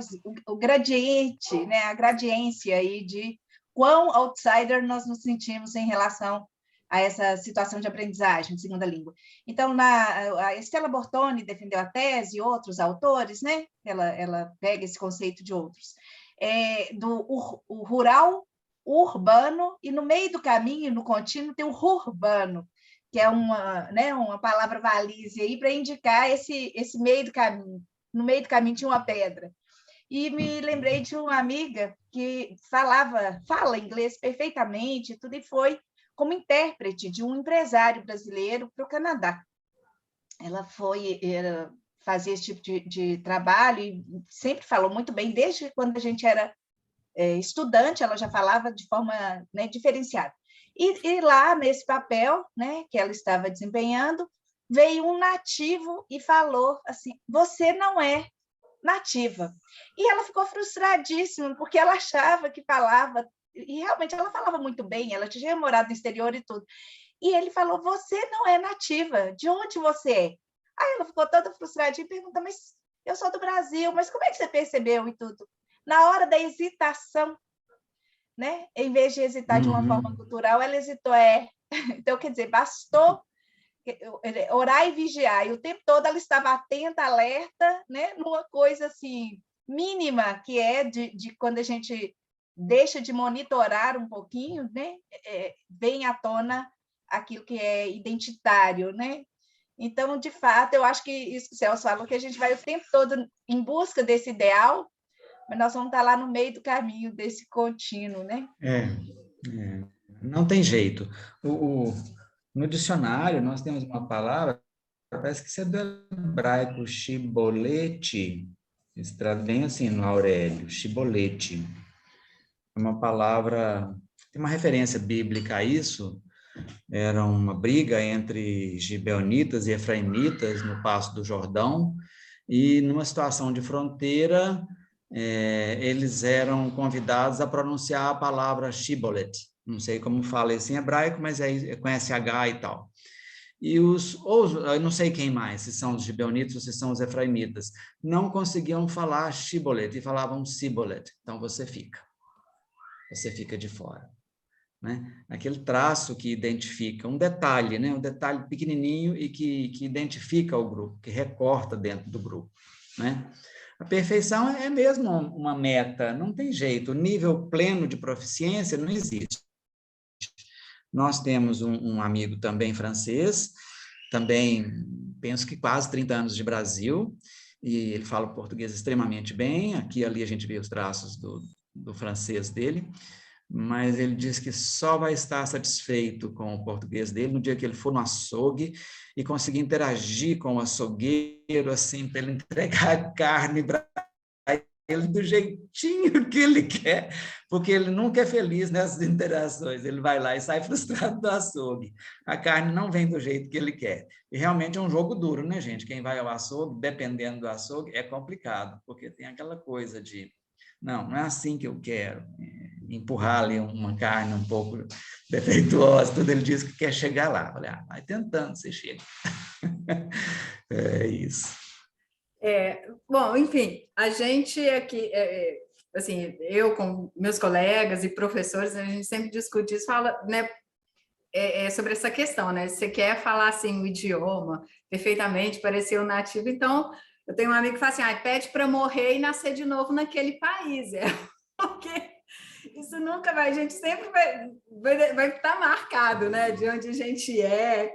O gradiente, né? A gradiência aí de quão outsider nós nos sentimos em relação a essa situação de aprendizagem de segunda língua. Então, a Stella Bortoni defendeu a tese, e outros autores, né? Ela pega esse conceito de outros, o rural, o urbano, e no meio do caminho, no contínuo, tem o urbano, que é uma palavra valise aí para indicar esse meio do caminho. No meio do caminho tinha uma pedra. E me lembrei de uma amiga que fala inglês perfeitamente, tudo, e foi como intérprete de um empresário brasileiro para o Canadá. Ela fazia esse tipo de trabalho e sempre falou muito bem, desde quando a gente era estudante, ela já falava de forma, né, diferenciada. E lá, nesse papel, né, que ela estava desempenhando, veio um nativo e falou assim: você não é nativa. E ela ficou frustradíssima, porque ela achava que falava, e realmente ela falava muito bem, ela tinha morado no exterior e tudo. E ele falou: você não é nativa, de onde você é? Aí ela ficou toda frustrada e pergunta: mas eu sou do Brasil, mas como é que você percebeu e tudo? Na hora da hesitação, né? Em vez de hesitar de uma forma cultural, ela hesitou. Então, quer dizer, bastou orar e vigiar, e o tempo todo ela estava atenta, alerta, né? Numa coisa assim mínima, que é de quando a gente deixa de monitorar um pouquinho, né? Vem à tona aquilo que é identitário, né? Então, de fato, eu acho que isso que o Celso falou, que a gente vai o tempo todo em busca desse ideal, mas nós vamos estar lá no meio do caminho desse contínuo, né? Não tem jeito. No dicionário, nós temos uma palavra, parece que isso é do hebraico, shibolete, está bem assim no Aurélio, shibolete. É uma palavra, tem uma referência bíblica a isso, era uma briga entre gibeonitas e efraimitas no Passo do Jordão, e numa situação de fronteira, eles eram convidados a pronunciar a palavra shibolet. Não sei como fala isso em hebraico, mas é com SH e tal. E eu não sei quem mais, se são os gibeonitas ou se são os efraimitas, não conseguiam falar shibolet e falavam sibolet. Então você fica de fora, né? Aquele traço que identifica um detalhe, né? Um detalhe pequenininho e que identifica o grupo, que recorta dentro do grupo, né? A perfeição é mesmo uma meta, não tem jeito. O nível pleno de proficiência não existe. Nós temos um amigo também francês, também penso que quase 30 anos de Brasil, e ele fala português extremamente bem. Aqui e ali a gente vê os traços do francês dele, mas ele diz que só vai estar satisfeito com o português dele no dia que ele for no açougue e conseguir interagir com o açougueiro, assim, para ele entregar carne para ele do jeitinho que ele quer, porque ele nunca é feliz nessas interações. Ele vai lá e sai frustrado do açougue. A carne não vem do jeito que ele quer. E realmente é um jogo duro, né, gente? Quem vai ao açougue, dependendo do açougue, é complicado, porque tem aquela coisa de não é assim que eu quero. Empurrar ali uma carne um pouco defeituosa, tudo. Ele diz que quer chegar lá. Olha, vai tentando, você chega. É isso. Bom, enfim, a gente aqui, assim, eu com meus colegas e professores, a gente sempre discute isso, fala, né, sobre essa questão, né? Você quer falar assim o idioma perfeitamente, parecer um nativo, então eu tenho um amigo que fala assim: pede para morrer e nascer de novo naquele país, porque isso nunca vai, a gente sempre vai estar marcado, né? De onde a gente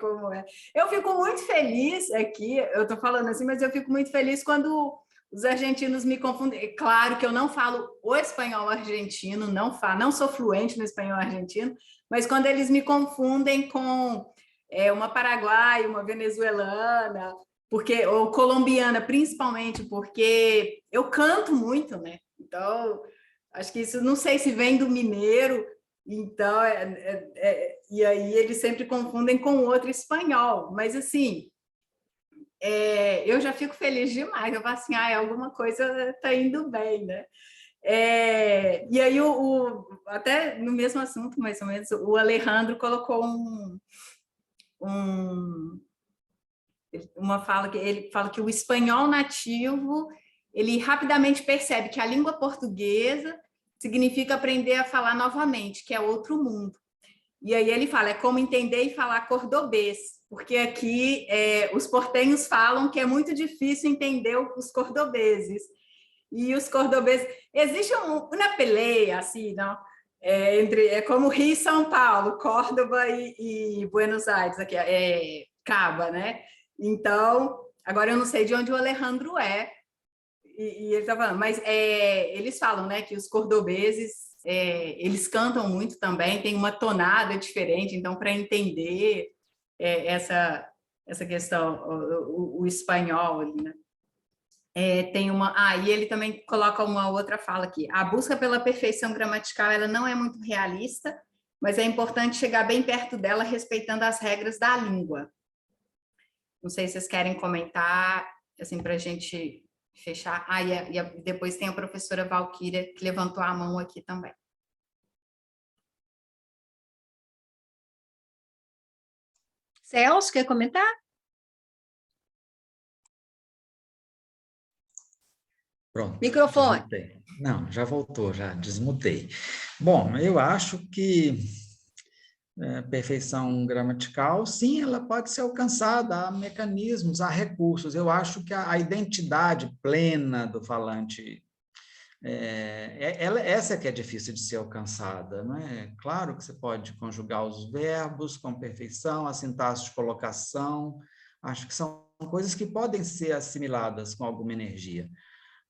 como é. Eu fico muito feliz aqui, eu estou falando assim, mas eu fico muito feliz quando os argentinos me confundem. É claro que eu não falo o espanhol argentino, não sou fluente no espanhol argentino, mas quando eles me confundem com uma paraguaia, uma venezuelana, ou colombiana, principalmente, porque eu canto muito, né? Então, acho que isso, não sei se vem do mineiro, então, e aí eles sempre confundem com outro espanhol, mas assim, eu já fico feliz demais, eu falo assim, alguma coisa está indo bem, né? E aí, até no mesmo assunto, mais ou menos, o Alejandro colocou uma fala que ele fala que o espanhol nativo, ele rapidamente percebe que a língua portuguesa significa aprender a falar novamente, que é outro mundo. E aí ele fala, é como entender e falar cordobês, porque aqui os portenhos falam que é muito difícil entender os cordobeses. E os cordobeses... Existe uma peleia, assim, não? É como Rio e São Paulo, Córdoba e Buenos Aires, aqui, Caba, né? Então, agora eu não sei de onde o Alejandro é, e ele está falando, mas eles falam, né, que os cordobeses, eles cantam muito também, tem uma tonada diferente, então, para entender essa questão, o espanhol ali, né? Tem e ele também coloca uma outra fala aqui, a busca pela perfeição gramatical, ela não é muito realista, mas é importante chegar bem perto dela, respeitando as regras da língua. Não sei se vocês querem comentar, assim, para a gente fechar. E depois tem a professora Valquíria, que levantou a mão aqui também. Celso, quer comentar? Pronto. Microfone. Desmutei. Não, já voltou, já desmutei. Bom, eu acho que perfeição gramatical, sim, ela pode ser alcançada, há mecanismos, há recursos. Eu acho que a identidade plena do falante, essa que é difícil de ser alcançada, não é? Claro que você pode conjugar os verbos com perfeição, a sintaxe de colocação, acho que são coisas que podem ser assimiladas com alguma energia,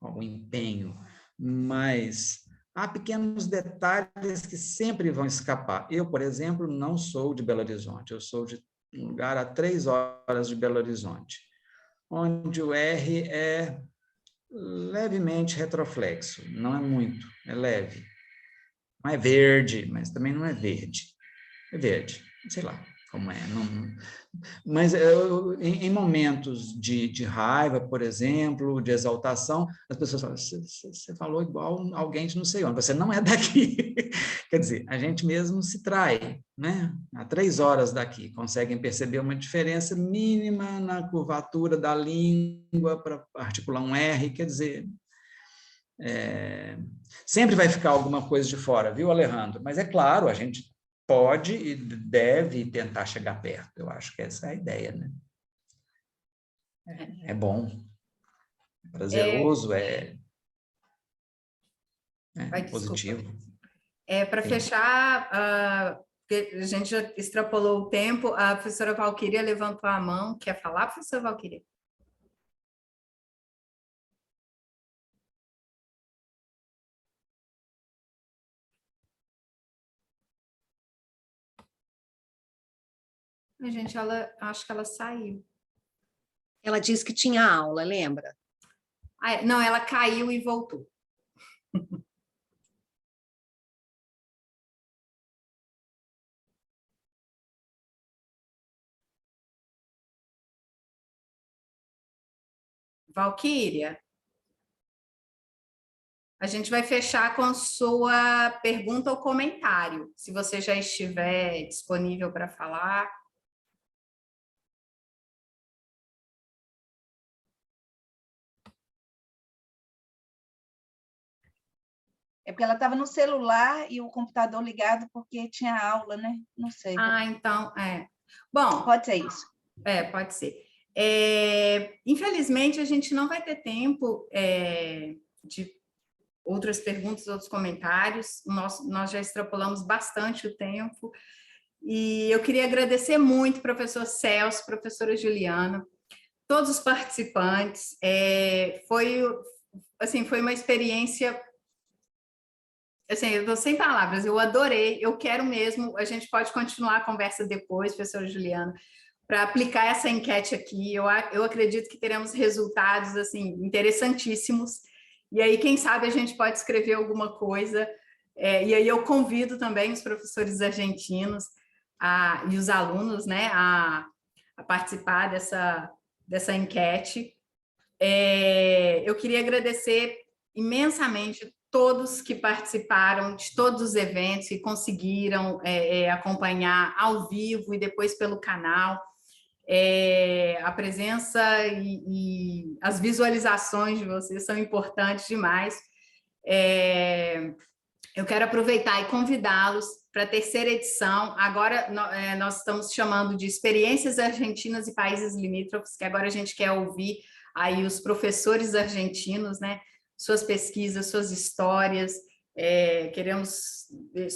algum empenho, mas há pequenos detalhes que sempre vão escapar. Eu, por exemplo, não sou de Belo Horizonte, eu sou de um lugar a 3 horas de Belo Horizonte, onde o R é levemente retroflexo, não é muito, é leve. Não é verde, mas também não é verde. É verde, sei lá como é. Mas em momentos de raiva, por exemplo, de exaltação, as pessoas falam, você falou igual alguém de não sei onde, você não é daqui. Quer dizer, a gente mesmo se trai, né? A 3 horas daqui, conseguem perceber uma diferença mínima na curvatura da língua para articular um R, quer dizer, sempre vai ficar alguma coisa de fora, viu, Alejandro? Mas é claro, a gente pode e deve tentar chegar perto. Eu acho que essa é a ideia, né? É bom, é prazeroso, é positivo. Para fechar, a gente já extrapolou o tempo, a professora Valquíria levantou a mão. Quer falar, professora Valquíria? Gente, acho que ela saiu. Ela disse que tinha aula, lembra? Não, ela caiu e voltou. Valquíria, a gente vai fechar com a sua pergunta ou comentário, se você já estiver disponível para falar. É porque ela estava no celular e o computador ligado porque tinha aula, né? Não sei. Então, Bom, pode ser isso. Pode ser. Infelizmente, a gente não vai ter tempo de outras perguntas, outros comentários. Nós já extrapolamos bastante o tempo. E eu queria agradecer muito, professor Celso, professora Juliana, todos os participantes. Foi uma experiência... Assim, eu estou sem palavras, eu adorei, eu quero mesmo, a gente pode continuar a conversa depois, professora Juliana, para aplicar essa enquete aqui. Eu acredito que teremos resultados assim interessantíssimos E aí, quem sabe, a gente pode escrever alguma coisa. E aí eu convido também os professores argentinos e os alunos, né, a participar dessa enquete. Eu queria agradecer imensamente todos que participaram de todos os eventos e conseguiram acompanhar ao vivo e depois pelo canal. A presença e as visualizações de vocês são importantes demais. Eu quero aproveitar e convidá-los para a terceira edição. Agora nós estamos chamando de Experiências Argentinas e Países Limítrofes, que agora a gente quer ouvir aí os professores argentinos, né? Suas pesquisas, suas histórias, queremos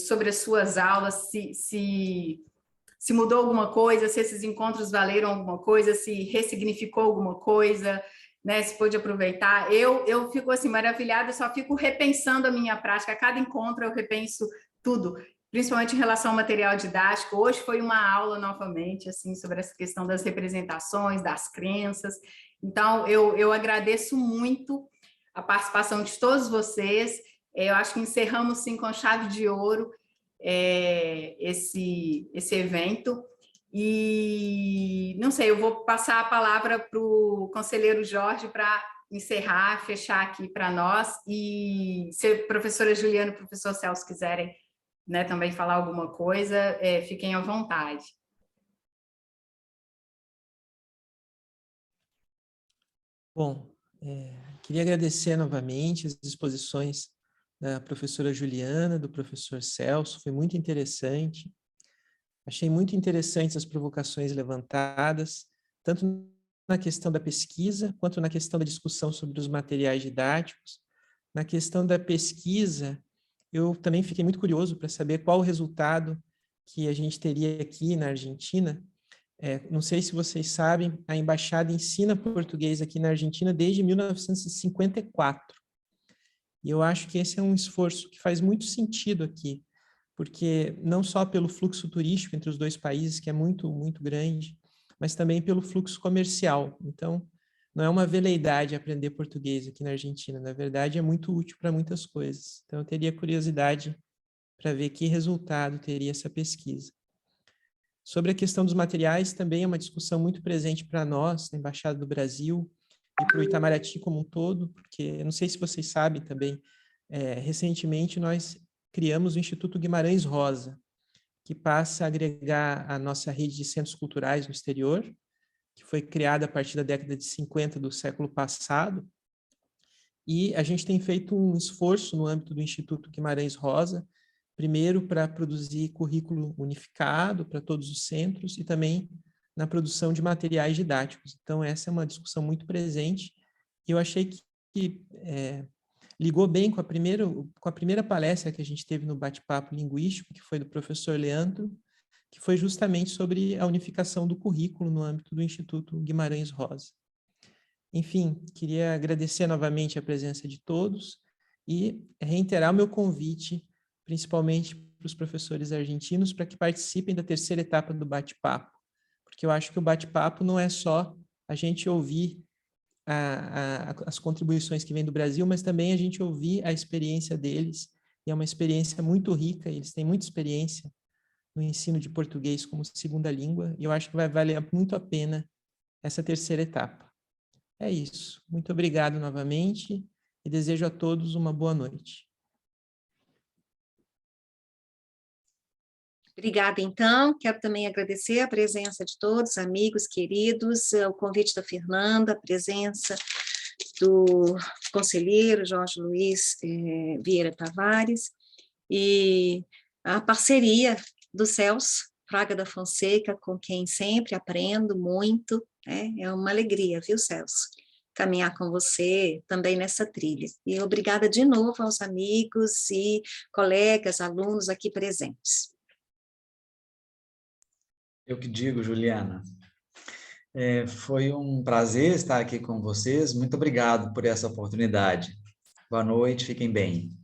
sobre as suas aulas, se mudou alguma coisa, se esses encontros valeram alguma coisa, se ressignificou alguma coisa, né, se pôde aproveitar. Eu fico assim maravilhada, só fico repensando a minha prática. A cada encontro eu repenso tudo, principalmente em relação ao material didático. Hoje foi uma aula novamente assim sobre essa questão das representações, das crenças. Então eu agradeço muito a participação de todos vocês. Eu acho que encerramos sim com chave de ouro esse evento. E não sei, eu vou passar a palavra para o conselheiro Jorge para encerrar, fechar aqui para nós, e se a professora Juliana e o professor Celso quiserem, né, também falar alguma coisa, fiquem à vontade. Bom, queria agradecer novamente as exposições da professora Juliana, do professor Celso, foi muito interessante. Achei muito interessantes as provocações levantadas, tanto na questão da pesquisa, quanto na questão da discussão sobre os materiais didáticos. Na questão da pesquisa, eu também fiquei muito curioso para saber qual o resultado que a gente teria aqui na Argentina. Não sei se vocês sabem, a Embaixada ensina português aqui na Argentina desde 1954. E eu acho que esse é um esforço que faz muito sentido aqui, porque não só pelo fluxo turístico entre os dois países, que é muito, muito grande, mas também pelo fluxo comercial. Então, não é uma veleidade aprender português aqui na Argentina, na verdade é muito útil para muitas coisas. Então, eu teria curiosidade para ver que resultado teria essa pesquisa. Sobre a questão dos materiais, também é uma discussão muito presente para nós, na Embaixada do Brasil, e para o Itamaraty como um todo, porque, não sei se vocês sabem também, recentemente nós criamos o Instituto Guimarães Rosa, que passa a agregar a nossa rede de centros culturais no exterior, que foi criada a partir da década de 50 do século passado, e a gente tem feito um esforço no âmbito do Instituto Guimarães Rosa, primeiro para produzir currículo unificado para todos os centros e também na produção de materiais didáticos. Então, essa é uma discussão muito presente, e eu achei que ligou bem com a primeira palestra que a gente teve no bate-papo linguístico, que foi do professor Leandro, que foi justamente sobre a unificação do currículo no âmbito do Instituto Guimarães Rosa. Enfim, queria agradecer novamente a presença de todos e reiterar o meu convite, principalmente para os professores argentinos, para que participem da terceira etapa do bate-papo, porque eu acho que o bate-papo não é só a gente ouvir as contribuições que vêm do Brasil, mas também a gente ouvir a experiência deles, e é uma experiência muito rica, eles têm muita experiência no ensino de português como segunda língua, e eu acho que vai valer muito a pena essa terceira etapa. É isso. Muito obrigado novamente, e desejo a todos uma boa noite. Obrigada, então. Quero também agradecer a presença de todos, amigos, queridos, o convite da Fernanda, a presença do conselheiro Jorge Luiz Vieira Tavares e a parceria do Celso Fraga da Fonseca, com quem sempre aprendo muito. É uma alegria, viu, Celso? Caminhar com você também nessa trilha. E obrigada de novo aos amigos e colegas, alunos aqui presentes. Eu que digo, Juliana. Foi um prazer estar aqui com vocês. Muito obrigado por essa oportunidade. Boa noite, fiquem bem.